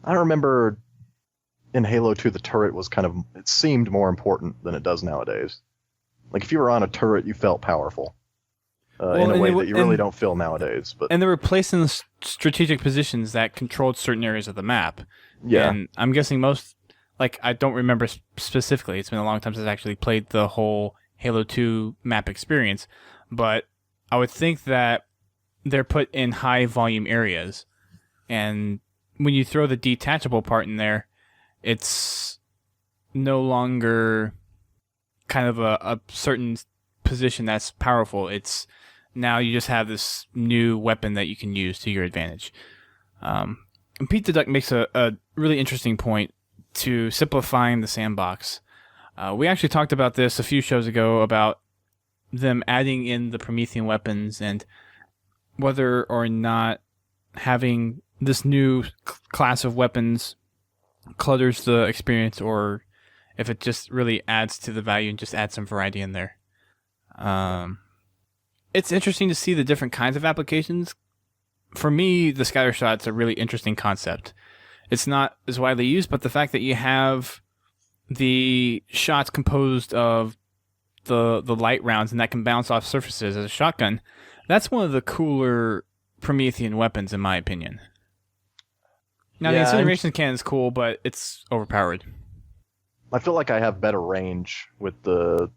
I remember in Halo 2, the turret was it seemed more important than it does nowadays. Like, if you were on a turret, you felt powerful. In a way that you really don't feel nowadays. And they were placed in the strategic positions that controlled certain areas of the map. Yeah. And I'm guessing I don't remember specifically. It's been a long time since I actually played the whole Halo 2 map experience. But I would think that they're put in high volume areas, and when you throw the detachable part in there, it's no longer kind of a certain position that's powerful. It's now you just have this new weapon that you can use to your advantage. And Pete the Duck makes a really interesting point to simplifying the sandbox. We actually talked about this a few shows ago about them adding in the Promethean weapons and whether or not having this new class of weapons clutters the experience or if it just really adds to the value and just adds some variety in there. It's interesting to see the different kinds of applications. For me, the scatter shot's a really interesting concept. it's not as widely used, but the fact that you have the shots composed of the light rounds and that can bounce off surfaces as a shotgun, that's one of the cooler Promethean weapons, in my opinion. Now, the incineration cannon is cool, but it's overpowered. I feel like I have better range with the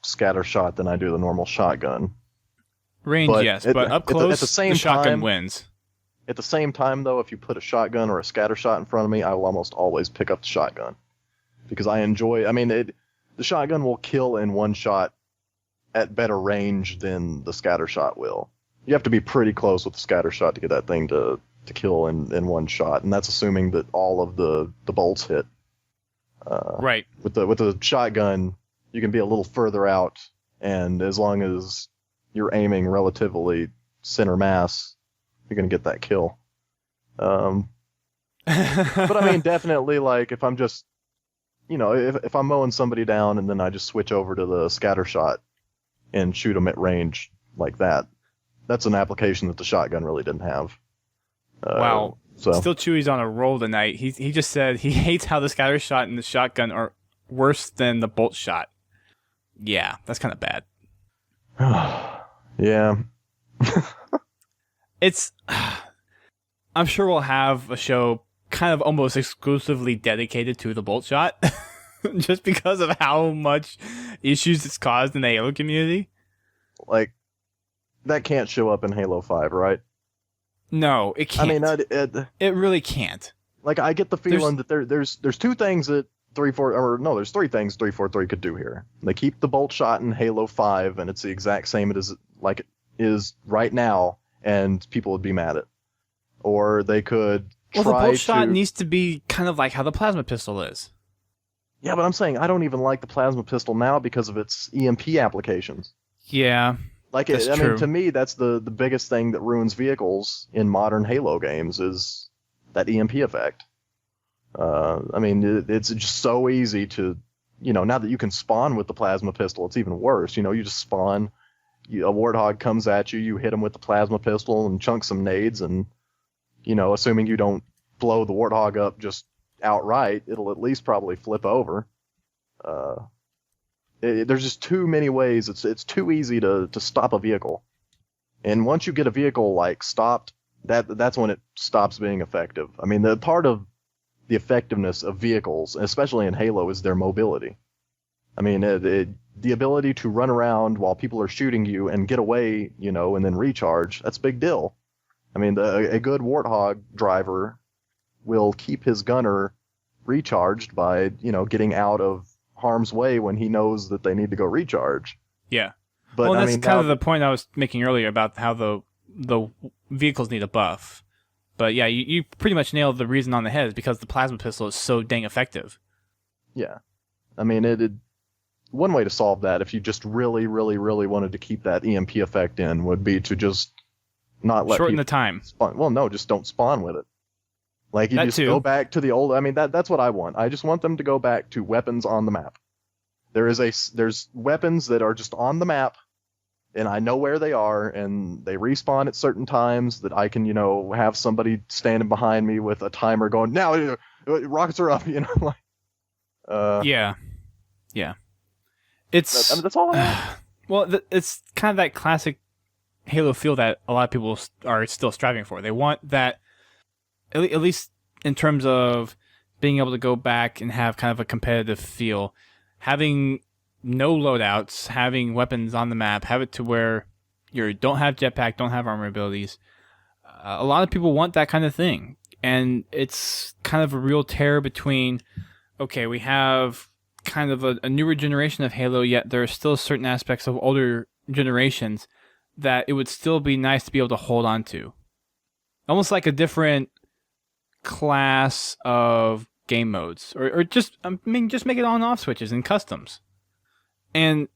scatter shot than I do the normal shotgun. Range, yes, but up close, at the same the shotgun time, wins. At the same time, though, if you put a shotgun or a scatter shot in front of me, I will almost always pick up the shotgun. Because I enjoy... I mean, the shotgun will kill in one shot at better range than the scatter shot will. You have to be pretty close with the scatter shot to get that thing to kill in one shot, and that's assuming that all of the bolts hit. Right. With the shotgun, you can be a little further out, and as long as you're aiming relatively center mass, you're going to get that kill. But I mean, definitely, like, if I'm just, if I'm mowing somebody down and then I just switch over to the scatter shot and shoot them at range like that, that's an application that the shotgun really didn't have. Wow. So. Still Chewy's on a roll tonight. He just said he hates how the scatter shot and the shotgun are worse than the bolt shot. Yeah, that's kind of bad. Yeah. It's... I'm sure we'll have a show kind of almost exclusively dedicated to the bolt shot. Just because of how much issues it's caused in the Halo community. Like, that can't show up in Halo 5, right? No, it can't. I mean, it really can't. Like, I get the feeling that there's two things that there's three things 343 could do here. They keep the bolt shot in Halo 5, and it's the exact same it is right now, and people would be mad at. Or they could the bolt shot needs to be kind of like how the plasma pistol is. Yeah, but I'm saying I don't even like the plasma pistol now because of its EMP applications. Yeah. Like, I mean, to me, that's the biggest thing that ruins vehicles in modern Halo games is that EMP effect. I mean, it's just so easy to, now that you can spawn with the plasma pistol, it's even worse. You just spawn, a Warthog comes at you, you hit him with the plasma pistol and chunk some nades, and, assuming you don't blow the Warthog up just outright, it'll at least probably flip over. There's just too many ways. It's too easy to stop a vehicle, and once you get a vehicle stopped, that's when it stops being effective. I mean, the part of the effectiveness of vehicles, especially in Halo, is their mobility. I mean, the ability to run around while people are shooting you and get away, and then recharge. That's a big deal. I mean, a good Warthog driver will keep his gunner recharged by getting out of harm's way when he knows that they need to go recharge. Yeah. But that's kind of the point I was making earlier about how the vehicles need a buff. But yeah, you pretty much nailed the reason on the head, is because the plasma pistol is so dang effective. Yeah. I mean, one way to solve that, if you just really, really, really wanted to keep that EMP effect in, would be to just not let shorten the time. Spawn. Well, no, just don't spawn with it. Like, you just go back to the old... I mean, that's what I want. I just want them to go back to weapons on the map. There's weapons that are just on the map, and I know where they are, and they respawn at certain times that I can, have somebody standing behind me with a timer going, now, rockets are up, Yeah. It's... that's all I want. Well, it's kind of that classic Halo feel that a lot of people are still striving for. They want that... At least in terms of being able to go back and have kind of a competitive feel, having no loadouts, having weapons on the map, have it to where you don't have jetpack, don't have armor abilities. A lot of people want that kind of thing, and it's kind of a real tear between, okay, we have kind of a newer generation of Halo, yet there are still certain aspects of older generations that it would still be nice to be able to hold on to. Almost like a different class of game modes, or just make it on and off switches and customs. And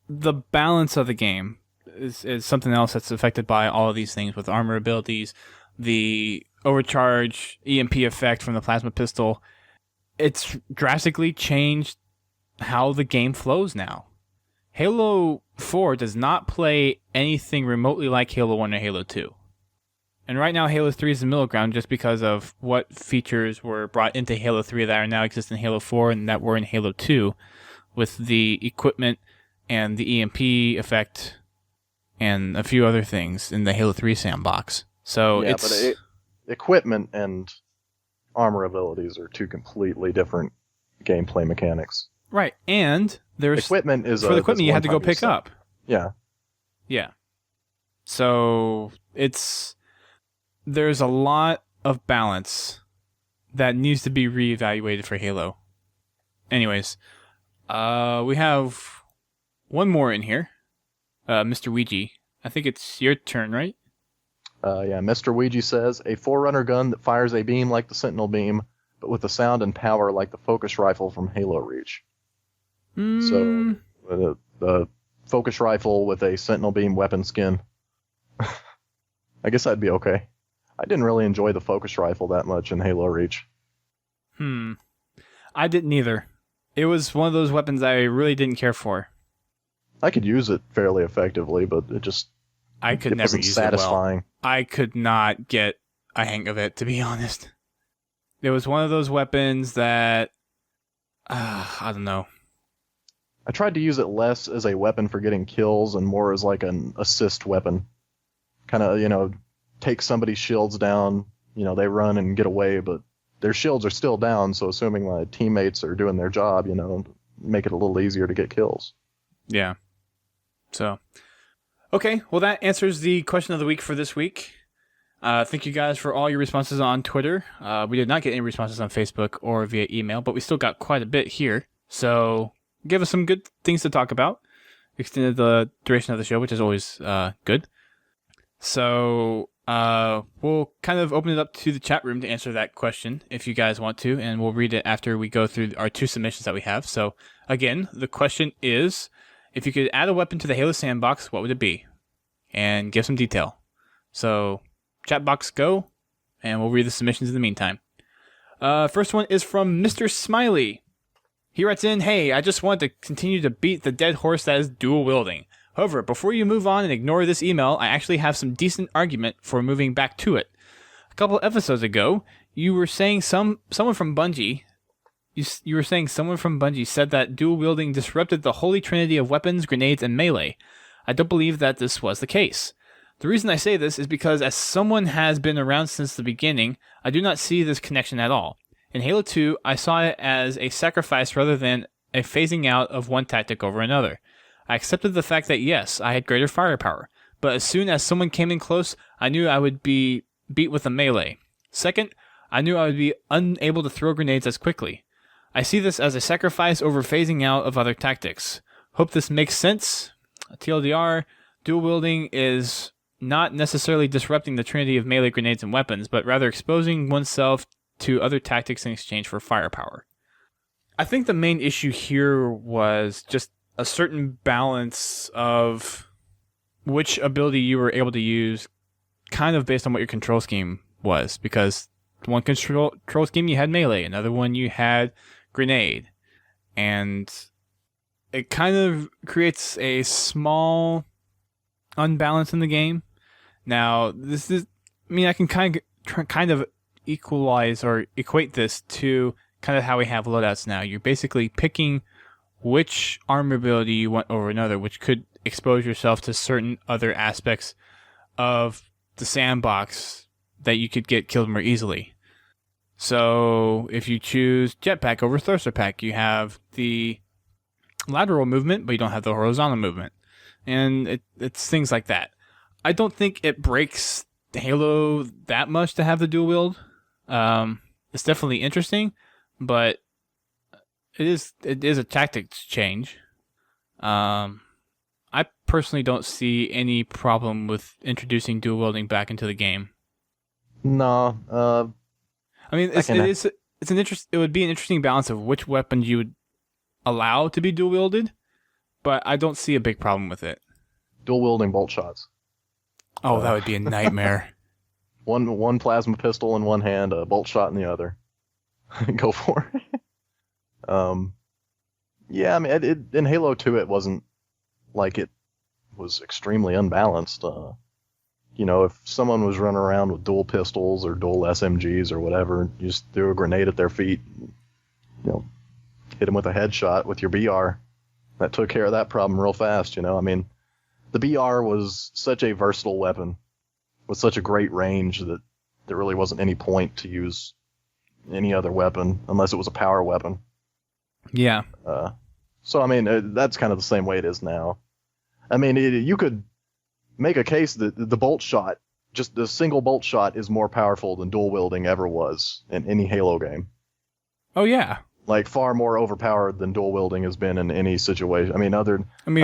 the balance of the game is something else that's affected by all of these things, with armor abilities, the overcharge EMP effect from the plasma pistol. It's drastically changed how the game flows now. Halo 4 does not play anything remotely like Halo 1 or Halo 2. And right now, Halo 3 is the middle ground just because of what features were brought into Halo 3 that are now exist in Halo 4 and that were in Halo 2 with the equipment and the EMP effect and a few other things in the Halo 3 sandbox. So yeah, it's... but equipment and armor abilities are two completely different gameplay mechanics. Right, and there's... Equipment is for the equipment you had to go pick up. Yeah. Yeah. So there's a lot of balance that needs to be reevaluated for Halo. Anyways, we have one more in here. Mr. Ouija. I think it's your turn, right? Yeah, Mr. Ouija says, a Forerunner gun that fires a beam like the Sentinel beam, but with the sound and power like the focus rifle from Halo Reach. So, the focus rifle with a Sentinel beam weapon skin. I guess that'd be okay. I didn't really enjoy the focus rifle that much in Halo Reach. I didn't either. It was one of those weapons I really didn't care for. I could use it fairly effectively, but it never wasn't use satisfying. it well. I could not get a hang of it, to be honest. It was one of those weapons that... I don't know. I tried to use it less as a weapon for getting kills and more as like an assist weapon. Kind of, take somebody's shields down, they run and get away, but their shields are still down, so assuming my teammates are doing their job, make it a little easier to get kills. Yeah. So, okay, well that answers the question of the week for this week. Thank you guys for all your responses on Twitter. We did not get any responses on Facebook or via email, but we still got quite a bit here. So, give us some good things to talk about. Extended the duration of the show, which is always good. So, we'll kind of open it up to the chat room to answer that question if you guys want to, and we'll read it after we go through our 2 submissions that we have. So, again, the question is, if you could add a weapon to the Halo sandbox, what would it be? And give some detail. So, chat box go, and we'll read the submissions in the meantime. First one is from Mr. Smiley. He writes in, hey, I just want to continue to beat the dead horse that is dual wielding. However, before you move on and ignore this email, I actually have some decent argument for moving back to it. A couple episodes ago, you were saying someone from Bungie said that dual wielding disrupted the holy trinity of weapons, grenades, and melee. I don't believe that this was the case. The reason I say this is because as someone has been around since the beginning, I do not see this connection at all. In Halo 2, I saw it as a sacrifice rather than a phasing out of one tactic over another. I accepted the fact that yes, I had greater firepower, but as soon as someone came in close, I knew I would be beat with a melee. Second, I knew I would be unable to throw grenades as quickly. I see this as a sacrifice over phasing out of other tactics. Hope this makes sense. TLDR, dual wielding is not necessarily disrupting the trinity of melee grenades and weapons, but rather exposing oneself to other tactics in exchange for firepower. I think the main issue here was just a certain balance of which ability you were able to use kind of based on what your control scheme was, because one control scheme you had melee, another one you had grenade, and it kind of creates a small unbalance in the game. Now, I can kind of equalize or equate this to kind of how we have loadouts now. You're basically picking which armor ability you want over another, which could expose yourself to certain other aspects of the sandbox that you could get killed more easily. So if you choose jetpack over thruster pack, you have the lateral movement, but you don't have the horizontal movement. And it's things like that. I don't think it breaks Halo that much to have the dual wield. It's definitely interesting, but it is a tactics change. I personally don't see any problem with introducing dual wielding back into the game. No, I mean, it would be an interesting balance of which weapons you would allow to be dual wielded, but I don't see a big problem with it. Dual wielding bolt shots. Oh, that would be a nightmare. One plasma pistol in one hand, a bolt shot in the other. Go for it. Yeah, I mean, in Halo 2, it wasn't like it was extremely unbalanced. if someone was running around with dual pistols or dual SMGs or whatever, you just threw a grenade at their feet, hit them with a headshot with your BR. That took care of that problem real fast, I mean, the BR was such a versatile weapon with such a great range that there really wasn't any point to use any other weapon unless it was a power weapon. Yeah. So, I mean, that's kind of the same way it is now. I mean, you could make a case that the bolt shot, just the single bolt shot, is more powerful than dual wielding ever was in any Halo game. Oh, yeah. Like, far more overpowered than dual wielding has been in any situation. I mean, I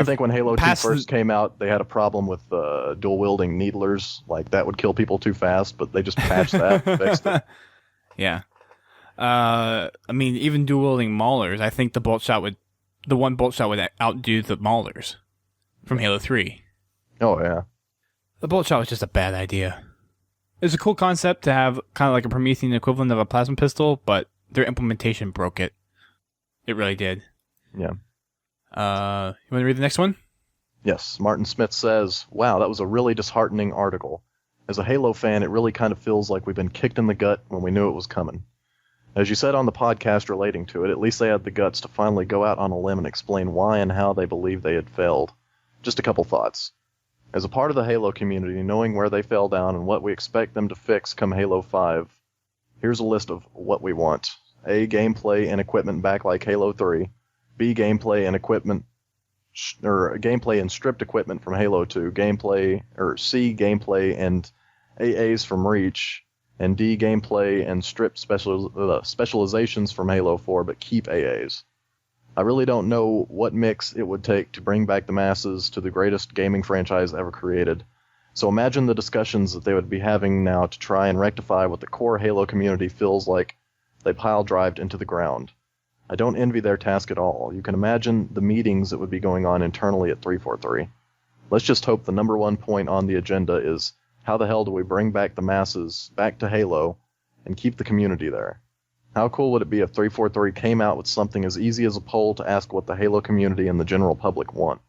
think when Halo 2 first came out, they had a problem with dual wielding needlers. Like, that would kill people too fast, but they just patched that and fixed it. Yeah. I mean, even dual wielding maulers, I think the one bolt shot would outdo the maulers from Halo 3. Oh, yeah. The bolt shot was just a bad idea. It's a cool concept to have kind of like a Promethean equivalent of a plasma pistol, but their implementation broke it. It really did. Yeah. You want to read the next one? Yes. Martin Smith says, "Wow, that was a really disheartening article. As a Halo fan, it really kind of feels like we've been kicked in the gut when we knew it was coming. As you said on the podcast relating to it, at least they had the guts to finally go out on a limb and explain why and how they believe they had failed. Just a couple thoughts. As a part of the Halo community, knowing where they fell down and what we expect them to fix come Halo 5, here's a list of what we want. A, gameplay and equipment back like Halo 3. B, gameplay and equipment, or gameplay and stripped equipment from Halo 2. C, gameplay and AAs from Reach. And D, gameplay and stripped specializations from Halo 4, but keep AAs. I really don't know what mix it would take to bring back the masses to the greatest gaming franchise ever created. So imagine the discussions that they would be having now to try and rectify what the core Halo community feels like they pile-drived into the ground. I don't envy their task at all. You can imagine the meetings that would be going on internally at 343. Let's just hope the number one point on the agenda is, how the hell do we bring back the masses back to Halo and keep the community there? How cool would it be if 343 came out with something as easy as a poll to ask what the Halo community and the general public want?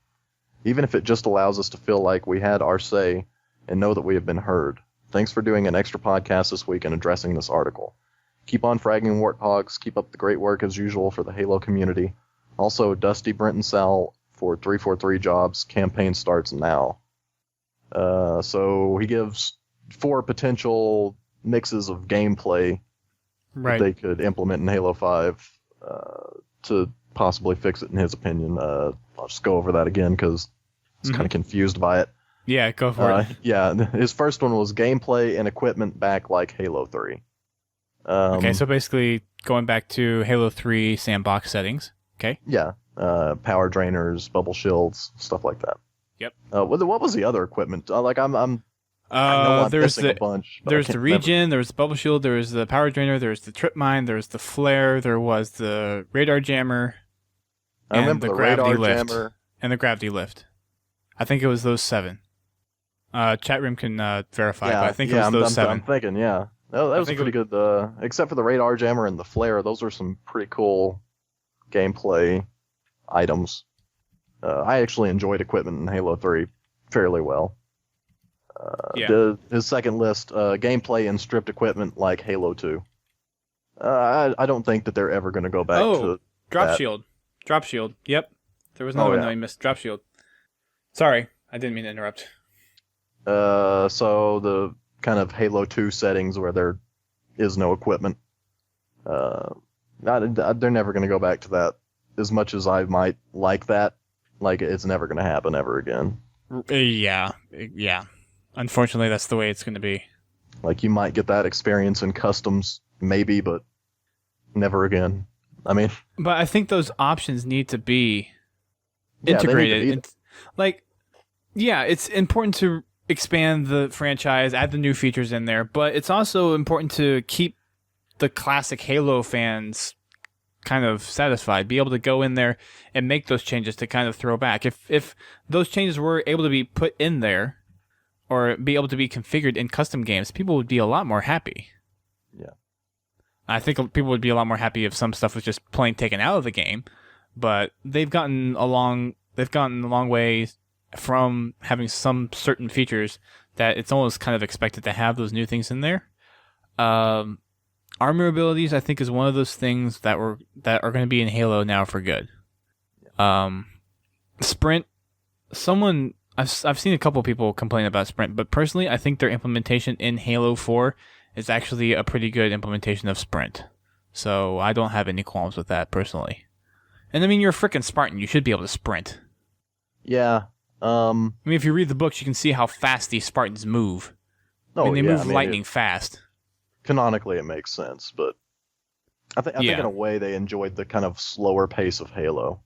Even if it just allows us to feel like we had our say and know that we have been heard. Thanks for doing an extra podcast this week and addressing this article. Keep on fragging Warthogs. Keep up the great work as usual for the Halo community. Also, Dusty, Brent, and Sal for 343 jobs. Campaign starts now." So he gives 4 potential mixes of gameplay that they could implement in Halo 5 to possibly fix it, in his opinion. I'll just go over that again because I was kind of confused by it. Yeah, go for it. Yeah, his first one was gameplay and equipment back like Halo 3. Okay, so basically going back to Halo 3 sandbox settings. Okay. Yeah, power drainers, bubble shields, stuff like that. Yep. What was the other equipment? I know I'm missing a bunch. There's the regen, there was the bubble shield, there was the power drainer, there was the trip mine, there was the flare, there was the radar jammer, I remember the radar jammer and the gravity lift. I think it was those 7. Chat room can verify, but I think it was those 7. I'm thinking, yeah. That was pretty good. Except for the radar jammer and the flare, those are some pretty cool gameplay items. I actually enjoyed equipment in Halo 3 fairly well. His second list, gameplay and stripped equipment like Halo 2. I don't think that they're ever going to go back to drop that. shield. Drop shield. Yep. There was another one that I missed. Drop shield. Sorry, I didn't mean to interrupt. So the kind of Halo 2 settings where there is no equipment. They're never going to go back to that. As much as I might like that, like, it's never going to happen ever again. Yeah. Unfortunately, that's the way it's going to be. Like, you might get that experience in customs, maybe, but never again. I mean... But I think those options need to be integrated. It's important to expand the franchise, add the new features in there, but it's also important to keep the classic Halo fans kind of satisfied, be able to go in there and make those changes to kind of throw back. If those changes were able to be put in there or be able to be configured in custom games, people would be a lot more happy. Yeah. I think people would be a lot more happy if some stuff was just plain taken out of the game, but they've gotten a long way from having some certain features that it's almost kind of expected to have those new things in there. Armor abilities, I think, is one of those things that are going to be in Halo now for good. Sprint, I've seen a couple people complain about Sprint, but personally, I think their implementation in Halo 4 is actually a pretty good implementation of Sprint. So I don't have any qualms with that personally. And I mean, you're a freaking Spartan. You should be able to sprint. Yeah. I mean, if you read the books, you can see how fast these Spartans move. I mean, they move lightning fast. Canonically, it makes sense, but I think in a way they enjoyed the kind of slower pace of Halo,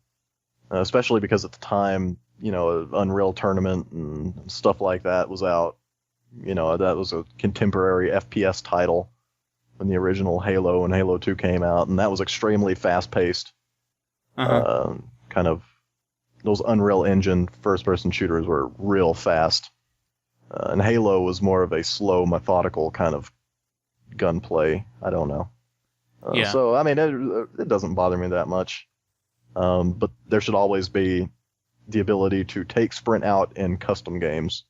especially because at the time, Unreal Tournament and stuff like that was out. That was a contemporary FPS title when the original Halo and Halo 2 came out, and that was extremely fast-paced. Kind of those Unreal Engine first-person shooters were real fast, and Halo was more of a slow, methodical kind of gunplay. I don't know. So I mean, it doesn't bother me that much. But there should always be the ability to take Sprint out in custom games.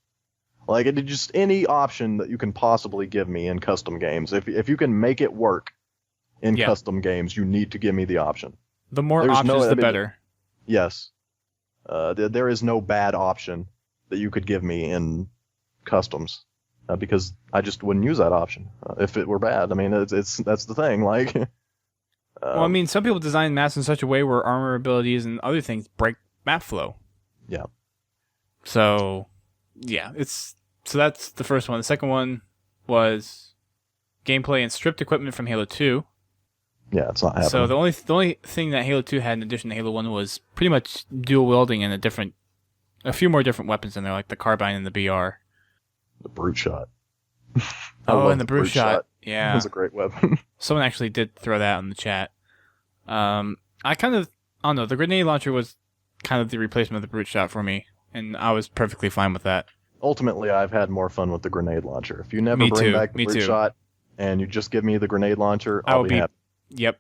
Like, it just any option that you can possibly give me in custom games. If you can make it work in custom games, you need to give me the option. The more options, the better. Yes. There is no bad option that you could give me in customs, because I just wouldn't use that option if it were bad. I mean, that's the thing. Like, well, I mean, some people design maps in such a way where armor abilities and other things break map flow. Yeah. So, yeah, so that's the first one. The second one was gameplay and stripped equipment from Halo 2. Yeah, it's not happening. So the only thing that Halo 2 had in addition to Halo 1 was pretty much dual wielding and a few more different weapons in there, like the carbine and the BR. The brute shot. And the brute shot. Yeah. That was a great weapon. Someone actually did throw that in the chat. I don't know, the grenade launcher was kind of the replacement of the brute shot for me, and I was perfectly fine with that. Ultimately, I've had more fun with the grenade launcher. If you never bring back the brute shot and you just give me the grenade launcher, I'll be happy. Yep.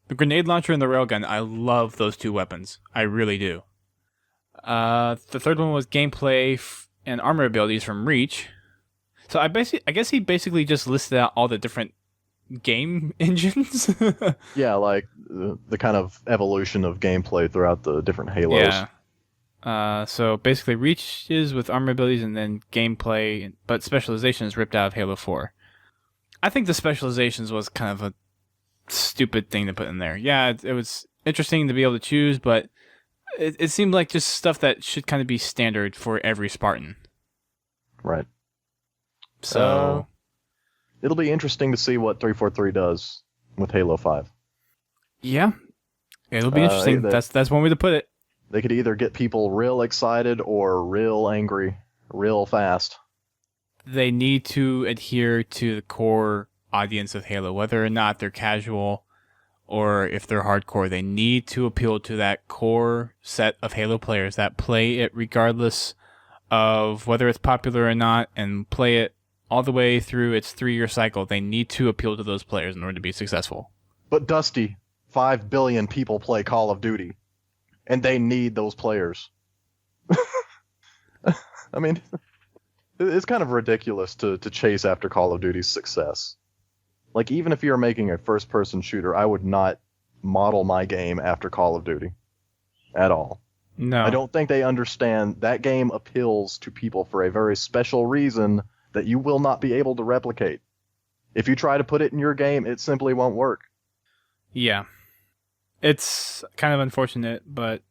The grenade launcher and the railgun, I love those two weapons. I really do. The third one was gameplay and armor abilities from Reach. So I guess he basically just listed out all the different game engines. Yeah, like the kind of evolution of gameplay throughout the different Halos. Yeah. So basically Reach is with armor abilities and then gameplay, but specialization is ripped out of Halo 4. I think the specializations was kind of a stupid thing to put in there. Yeah, it was interesting to be able to choose, but it seemed like just stuff that should kind of be standard for every Spartan. Right. So it'll be interesting to see what 343 does with Halo 5. Yeah, it'll be interesting. That's one way to put it. They could either get people real excited or real angry, real fast. They need to adhere to the core audience of Halo, whether or not they're casual or if they're hardcore. They need to appeal to that core set of Halo players that play it regardless of whether it's popular or not, and play it all the way through its 3-year cycle. They need to appeal to those players in order to be successful. But Dusty, 5 billion people play Call of Duty, and they need those players. I mean, it's kind of ridiculous to chase after Call of Duty's success. Like, even if you're making a first-person shooter, I would not model my game after Call of Duty at all. No. I don't think they understand that game appeals to people for a very special reason that you will not be able to replicate. If you try to put it in your game, it simply won't work. Yeah. It's kind of unfortunate, but...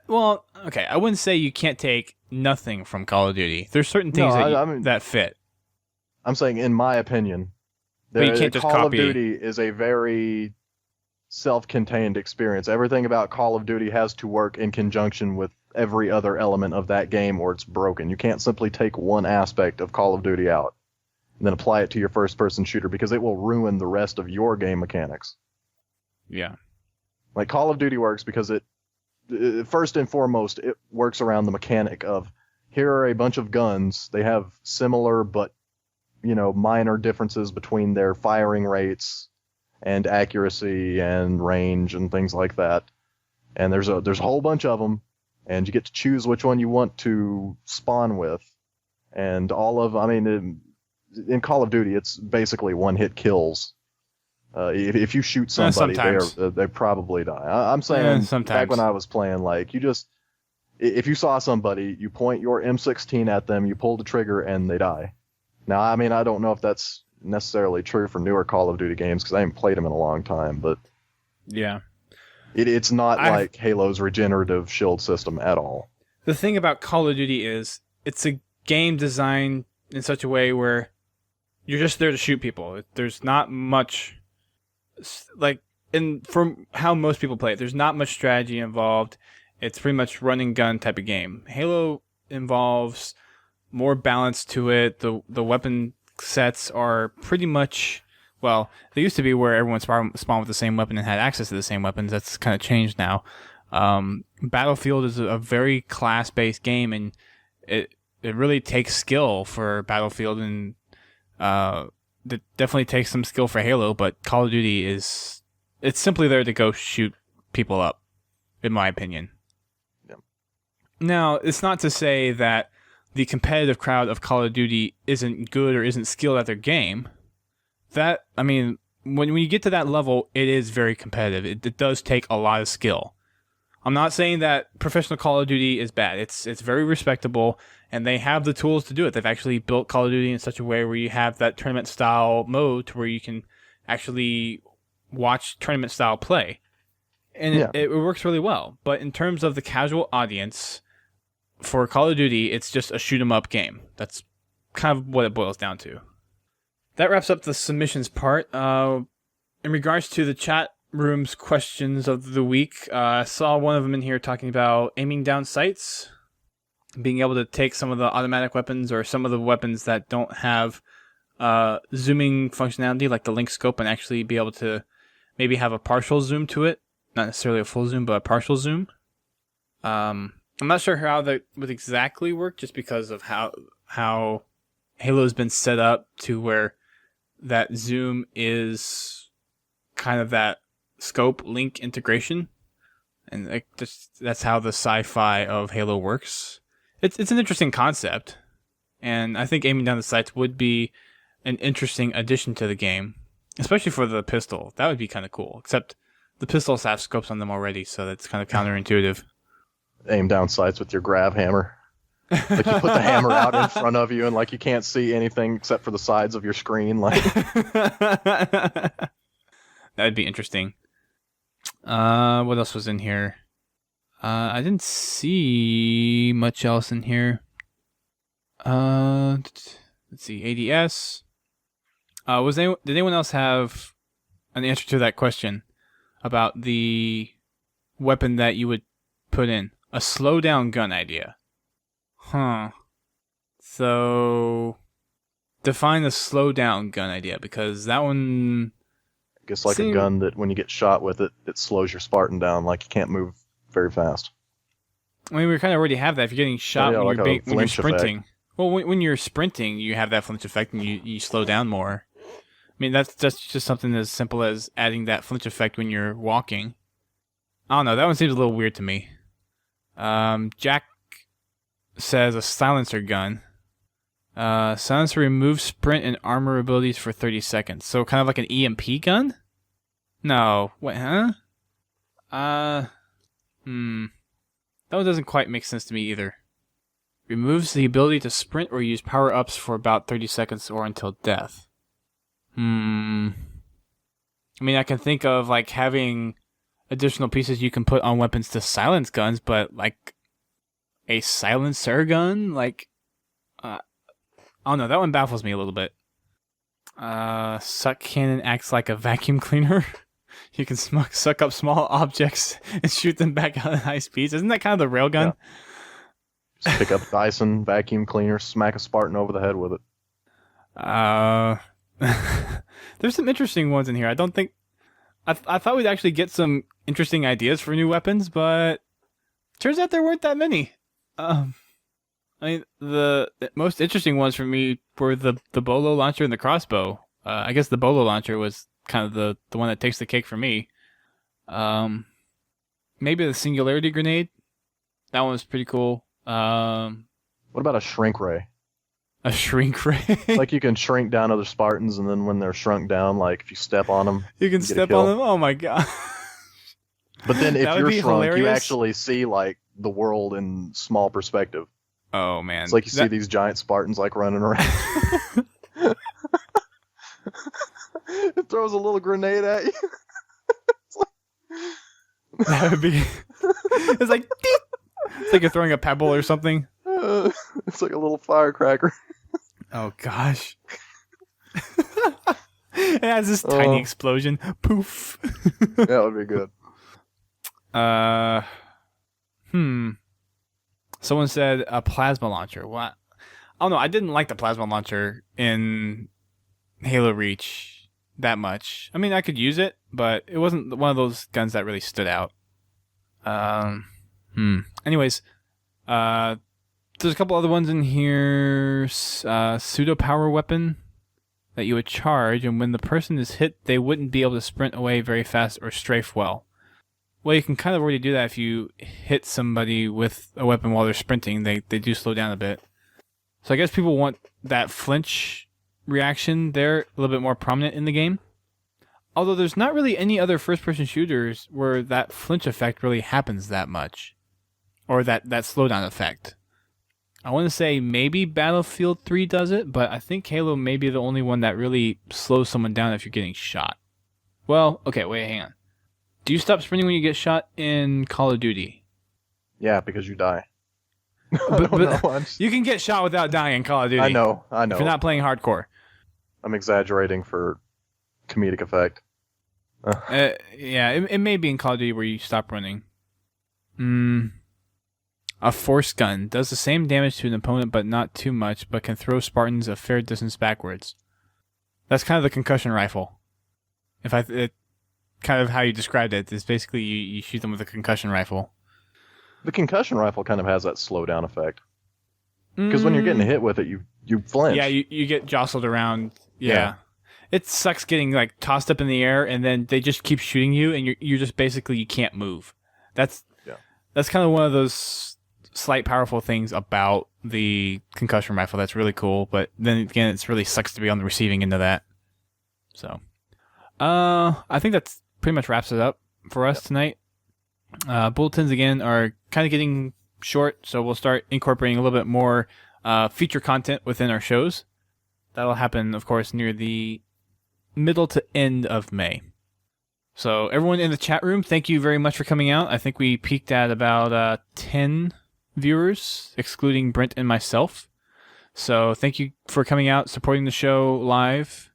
well, okay, I wouldn't say you can't take nothing from Call of Duty. There's certain things that fit. I'm saying, in my opinion... But you can't just Call copy. of Duty is a very self-contained experience. Everything about Call of Duty has to work in conjunction with every other element of that game, or it's broken. You can't simply take one aspect of Call of Duty out and then apply it to your first-person shooter, because it will ruin the rest of your game mechanics. Yeah. Like, Call of Duty works because it first and foremost, it works around the mechanic of, here are a bunch of guns. They have similar but minor differences between their firing rates and accuracy and range and things like that. And there's a whole bunch of them, and you get to choose which one you want to spawn with. And in Call of Duty, it's basically one-hit kills. If you shoot somebody, they probably die. I'm saying back when I was playing, like, if you saw somebody, you point your M16 at them, you pull the trigger, and they die. Now, I mean, I don't know if that's necessarily true for newer Call of Duty games because I haven't played them in a long time, but yeah, it's not like Halo's regenerative shield system at all. The thing about Call of Duty is it's a game designed in such a way where you're just there to shoot people. There's not much, like, from how most people play it, there's not much strategy involved. It's pretty much run and gun type of game. Halo involves more balance to it. The weapon sets are pretty much, well, they used to be where everyone spawned with the same weapon and had access to the same weapons. That's kind of changed now. Battlefield is a very class-based game, and it really takes skill for Battlefield, and it definitely takes some skill for Halo, but Call of Duty it's simply there to go shoot people up, in my opinion. Yeah. Now, it's not to say that the competitive crowd of Call of Duty isn't good or isn't skilled at their game. When you get to that level, it is very competitive. It does take a lot of skill. I'm not saying that professional Call of Duty is bad. It's very respectable, and they have the tools to do it. They've actually built Call of Duty in such a way where you have that tournament-style mode to where you can actually watch tournament-style play. And it works really well. But in terms of the casual audience, for Call of Duty, it's just a shoot-'em-up game. That's kind of what it boils down to. That wraps up the submissions part. In regards to the chat room's questions of the week, I saw one of them in here talking about aiming down sights, being able to take some of the automatic weapons or some of the weapons that don't have zooming functionality, like the link scope, and actually be able to maybe have a partial zoom to it. Not necessarily a full zoom, but a partial zoom. I'm not sure how that would exactly work, just because of how Halo's been set up to where that zoom is kind of that scope link integration, and that's how the sci-fi of Halo works. It's an interesting concept, and I think aiming down the sights would be an interesting addition to the game, especially for the pistol. That would be kind of cool, except the pistols have scopes on them already, so that's kind of counterintuitive. Aim down sights with your grab hammer. Like, you put the hammer out in front of you, and like you can't see anything except for the sides of your screen. Like, that'd be interesting. What else was in here? I didn't see much else in here. Let's see. ADS. Did anyone else have an answer to that question about the weapon that you would put in? A slowdown gun idea. Huh. So, define the slowdown gun idea, because that one... I guess like a gun that when you get shot with it, it slows your Spartan down, like you can't move very fast. I mean, we kind of already have that. If you're getting shot when you're sprinting. Effect. Well, when you're sprinting, you have that flinch effect and you slow down more. I mean, that's just something as simple as adding that flinch effect when you're walking. I don't know, that one seems a little weird to me. Jack says a silencer gun. Silencer removes sprint and armor abilities for 30 seconds. So kind of like an EMP gun? No. Wait, huh? That one doesn't quite make sense to me either. Removes the ability to sprint or use power-ups for about 30 seconds or until death. I mean, I can think of like having additional pieces you can put on weapons to silence guns, but like a silencer gun? Like, I don't know, that one baffles me a little bit. Suck cannon acts like a vacuum cleaner. You can suck up small objects and shoot them back out at high speeds. Isn't that kind of the railgun? Yeah. Just pick up Dyson vacuum cleaner, smack a Spartan over the head with it. There's some interesting ones in here. I don't think... I thought we'd actually get some interesting ideas for new weapons, but turns out there weren't that many. I mean, the most interesting ones for me were the bolo launcher and the crossbow. I guess the bolo launcher was kind of the one that takes the cake for me. Maybe the singularity grenade. That one was pretty cool. What about a shrink ray? A shrink ray. Like you can shrink down other Spartans, and then when they're shrunk down, like if you step on them, you can get a step kill. on them. Oh my god. But then if That would you're be shrunk, you hilarious. actually see like the world in small perspective. Oh man. It's like you see these giant Spartans like running around. It throws a little grenade at you. That would be. It's like. Deep. It's like you're throwing a pebble or something. It's like a little firecracker. Oh gosh. It has this tiny explosion. Poof. That would be good. Someone said a plasma launcher. What? Oh no, I didn't like the plasma launcher in Halo Reach that much. I mean, I could use it, but it wasn't one of those guns that really stood out. Anyways, there's a couple other ones in here. Pseudo power weapon that you would charge, and when the person is hit, they wouldn't be able to sprint away very fast or strafe well. Well, you can kind of already do that if you hit somebody with a weapon while they're sprinting. They do slow down a bit. So I guess people want that flinch reaction there a little bit more prominent in the game. Although there's not really any other first-person shooters where that flinch effect really happens that much. Or that slowdown effect. I want to say maybe Battlefield 3 does it, but I think Halo may be the only one that really slows someone down if you're getting shot. Well, okay, wait, hang on. Do you stop sprinting when you get shot in Call of Duty? Yeah, because you die. But you can get shot without dying in Call of Duty. I know. If you're not playing hardcore. I'm exaggerating for comedic effect. Yeah, it may be in Call of Duty where you stop running. A force gun does the same damage to an opponent, but not too much, but can throw Spartans a fair distance backwards. That's kind of the concussion rifle. Kind of how you described it is basically you shoot them with a concussion rifle. The concussion rifle kind of has that slowdown effect. Because when you're getting hit with it, you flinch. Yeah, you get jostled around. Yeah. It sucks getting like tossed up in the air, and then they just keep shooting you, and you're just basically you can't move. That's kind of one of those slight powerful things about the concussion rifle that's really cool. But then again, it really sucks to be on the receiving end of that. So, I think that's pretty much wraps it up for us tonight. Bulletins again are kind of getting short, so we'll start incorporating a little bit more feature content within our shows. That'll happen, of course, near the middle to end of May. So everyone in the chat room, thank you very much for coming out. I think we peaked at about 10 viewers, excluding Brent and myself. So thank you for coming out, supporting the show live.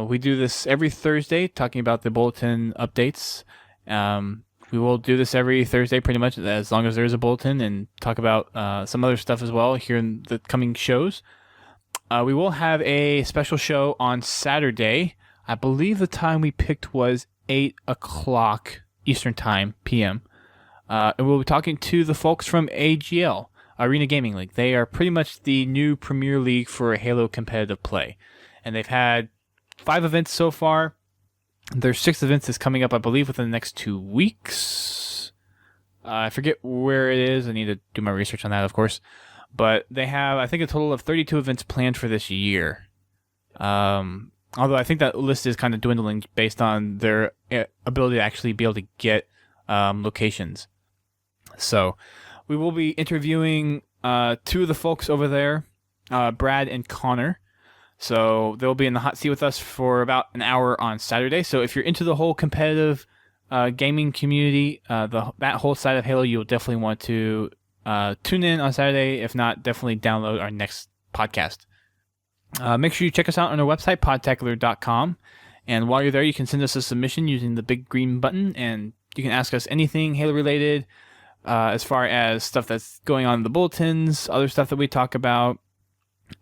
We do this every Thursday, talking about the bulletin updates. We will do this every Thursday pretty much, as long as there is a bulletin, and talk about some other stuff as well here in the coming shows. We will have a special show on Saturday. I believe the time we picked was 8 o'clock Eastern Time, PM. And we'll be talking to the folks from AGL, Arena Gaming League. They are pretty much the new premier league for Halo competitive play. And they've had 5 events so far. There's 6 events that's coming up, I believe, within the next 2 weeks. I forget where it is. I need to do my research on that, of course. But they have, I think, a total of 32 events planned for this year. Although I think that list is kind of dwindling based on their ability to actually be able to get locations. So we will be interviewing 2 of the folks over there, Brad and Connor. So they'll be in the hot seat with us for about an hour on Saturday. So if you're into the whole competitive gaming community, that whole side of Halo, you'll definitely want to tune in on Saturday. If not, definitely download our next podcast. Make sure you check us out on our website, podtacular.com. And while you're there, you can send us a submission using the big green button, and you can ask us anything Halo-related, as far as stuff that's going on in the bulletins, other stuff that we talk about.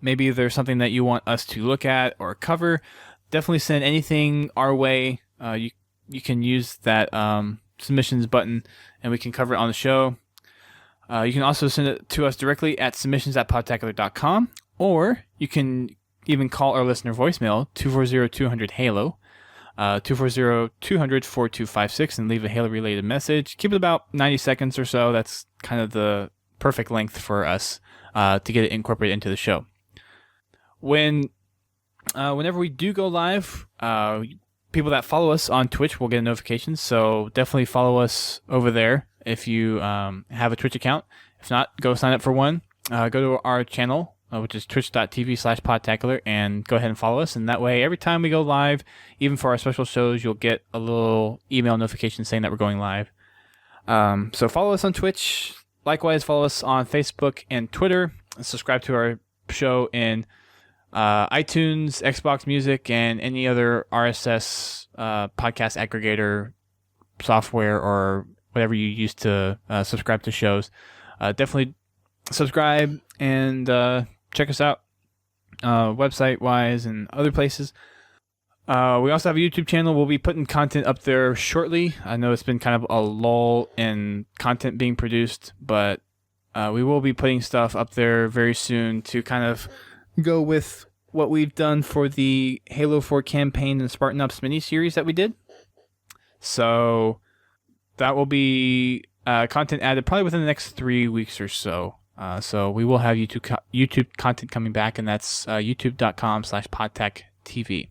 Maybe there's something that you want us to look at or cover. Definitely send anything our way. You can use that submissions button, and we can cover it on the show. You can also send it to us directly at submissions@podtacular.com, or you can even call our listener voicemail, 240-200-HALO. 240-200-4256 and leave a Halo-related message. Keep it about 90 seconds or so. That's kind of the perfect length for us to get it incorporated into the show. Whenever we do go live, people that follow us on Twitch will get a notification, so definitely follow us over there if you have a Twitch account. If not, go sign up for one. Go to our channel, which is twitch.tv/Podtacular, and go ahead and follow us. And that way, every time we go live, even for our special shows, you'll get a little email notification saying that we're going live. So follow us on Twitch. Likewise, follow us on Facebook and Twitter. Subscribe to our show in iTunes, Xbox Music, and any other RSS podcast aggregator software or whatever you use to subscribe to shows. Definitely subscribe and check us out website-wise and other places. We also have a YouTube channel. We'll be putting content up there shortly. I know it's been kind of a lull in content being produced, but we will be putting stuff up there very soon to kind of go with what we've done for the Halo 4 campaign and Spartan Ops mini-series that we did. So that will be content added probably within the next 3 weeks or so. So we will have YouTube content coming back, and that's youtube.com/podtactv.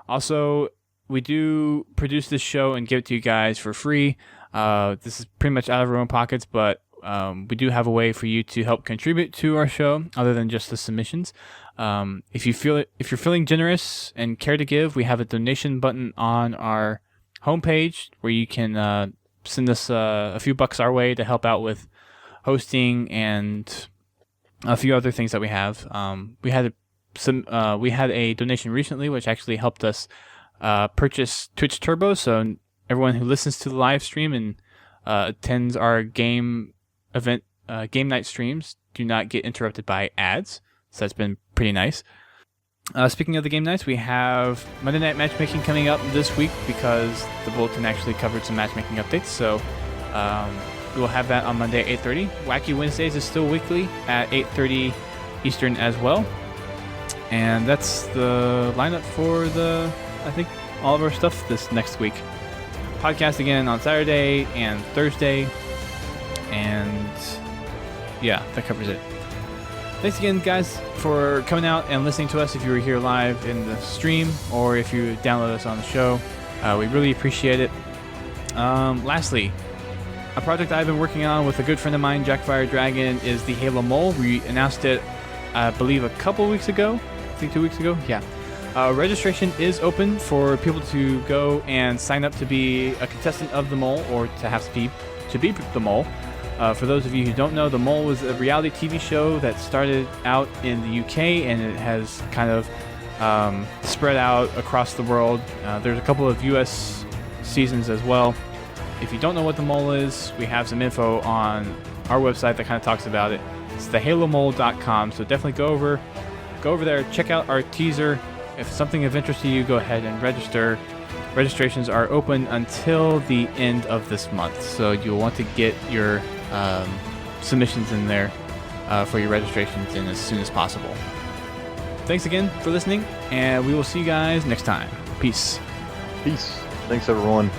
Also, we do produce this show and give it to you guys for free. This is pretty much out of our own pockets, but we do have a way for you to help contribute to our show other than just the submissions. If you're feeling generous and care to give, we have a donation button on our homepage where you can send us a few bucks our way to help out with hosting and a few other things that we have. We had a donation recently which actually helped us purchase Twitch Turbo, so everyone who listens to the live stream and attends our game night streams do not get interrupted by ads. So that's been pretty nice. Speaking of the game nights, we have Monday Night Matchmaking coming up this week because the Bulletin actually covered some matchmaking updates. So we will have that on Monday at 8:30. Wacky Wednesdays is still weekly at 8:30 Eastern as well. And that's the lineup for I think, all of our stuff this next week. Podcast again on Saturday and Thursday. And yeah, that covers it. Thanks again, guys, for coming out and listening to us if you were here live in the stream or if you download us on the show. We really appreciate it. Lastly, a project I've been working on with a good friend of mine, Jackfire Dragon, is the Halo Mole. We announced it, I believe, a couple weeks ago. I think 2 weeks ago. Yeah. Registration is open for people to go and sign up to be a contestant of the Mole or to be the Mole. For those of you who don't know, The Mole was a reality TV show that started out in the UK and it has kind of spread out across the world. There's a couple of US seasons as well. If you don't know what The Mole is, we have some info on our website that kind of talks about it. It's thehalomole.com, so definitely go over there, check out our teaser. If it's something of interest to you, go ahead and register. Registrations are open until the end of this month, so you'll want to get your submissions in there for your registrations in as soon as possible. Thanks again for listening, and we will see you guys next time. Peace. Peace. Thanks, everyone.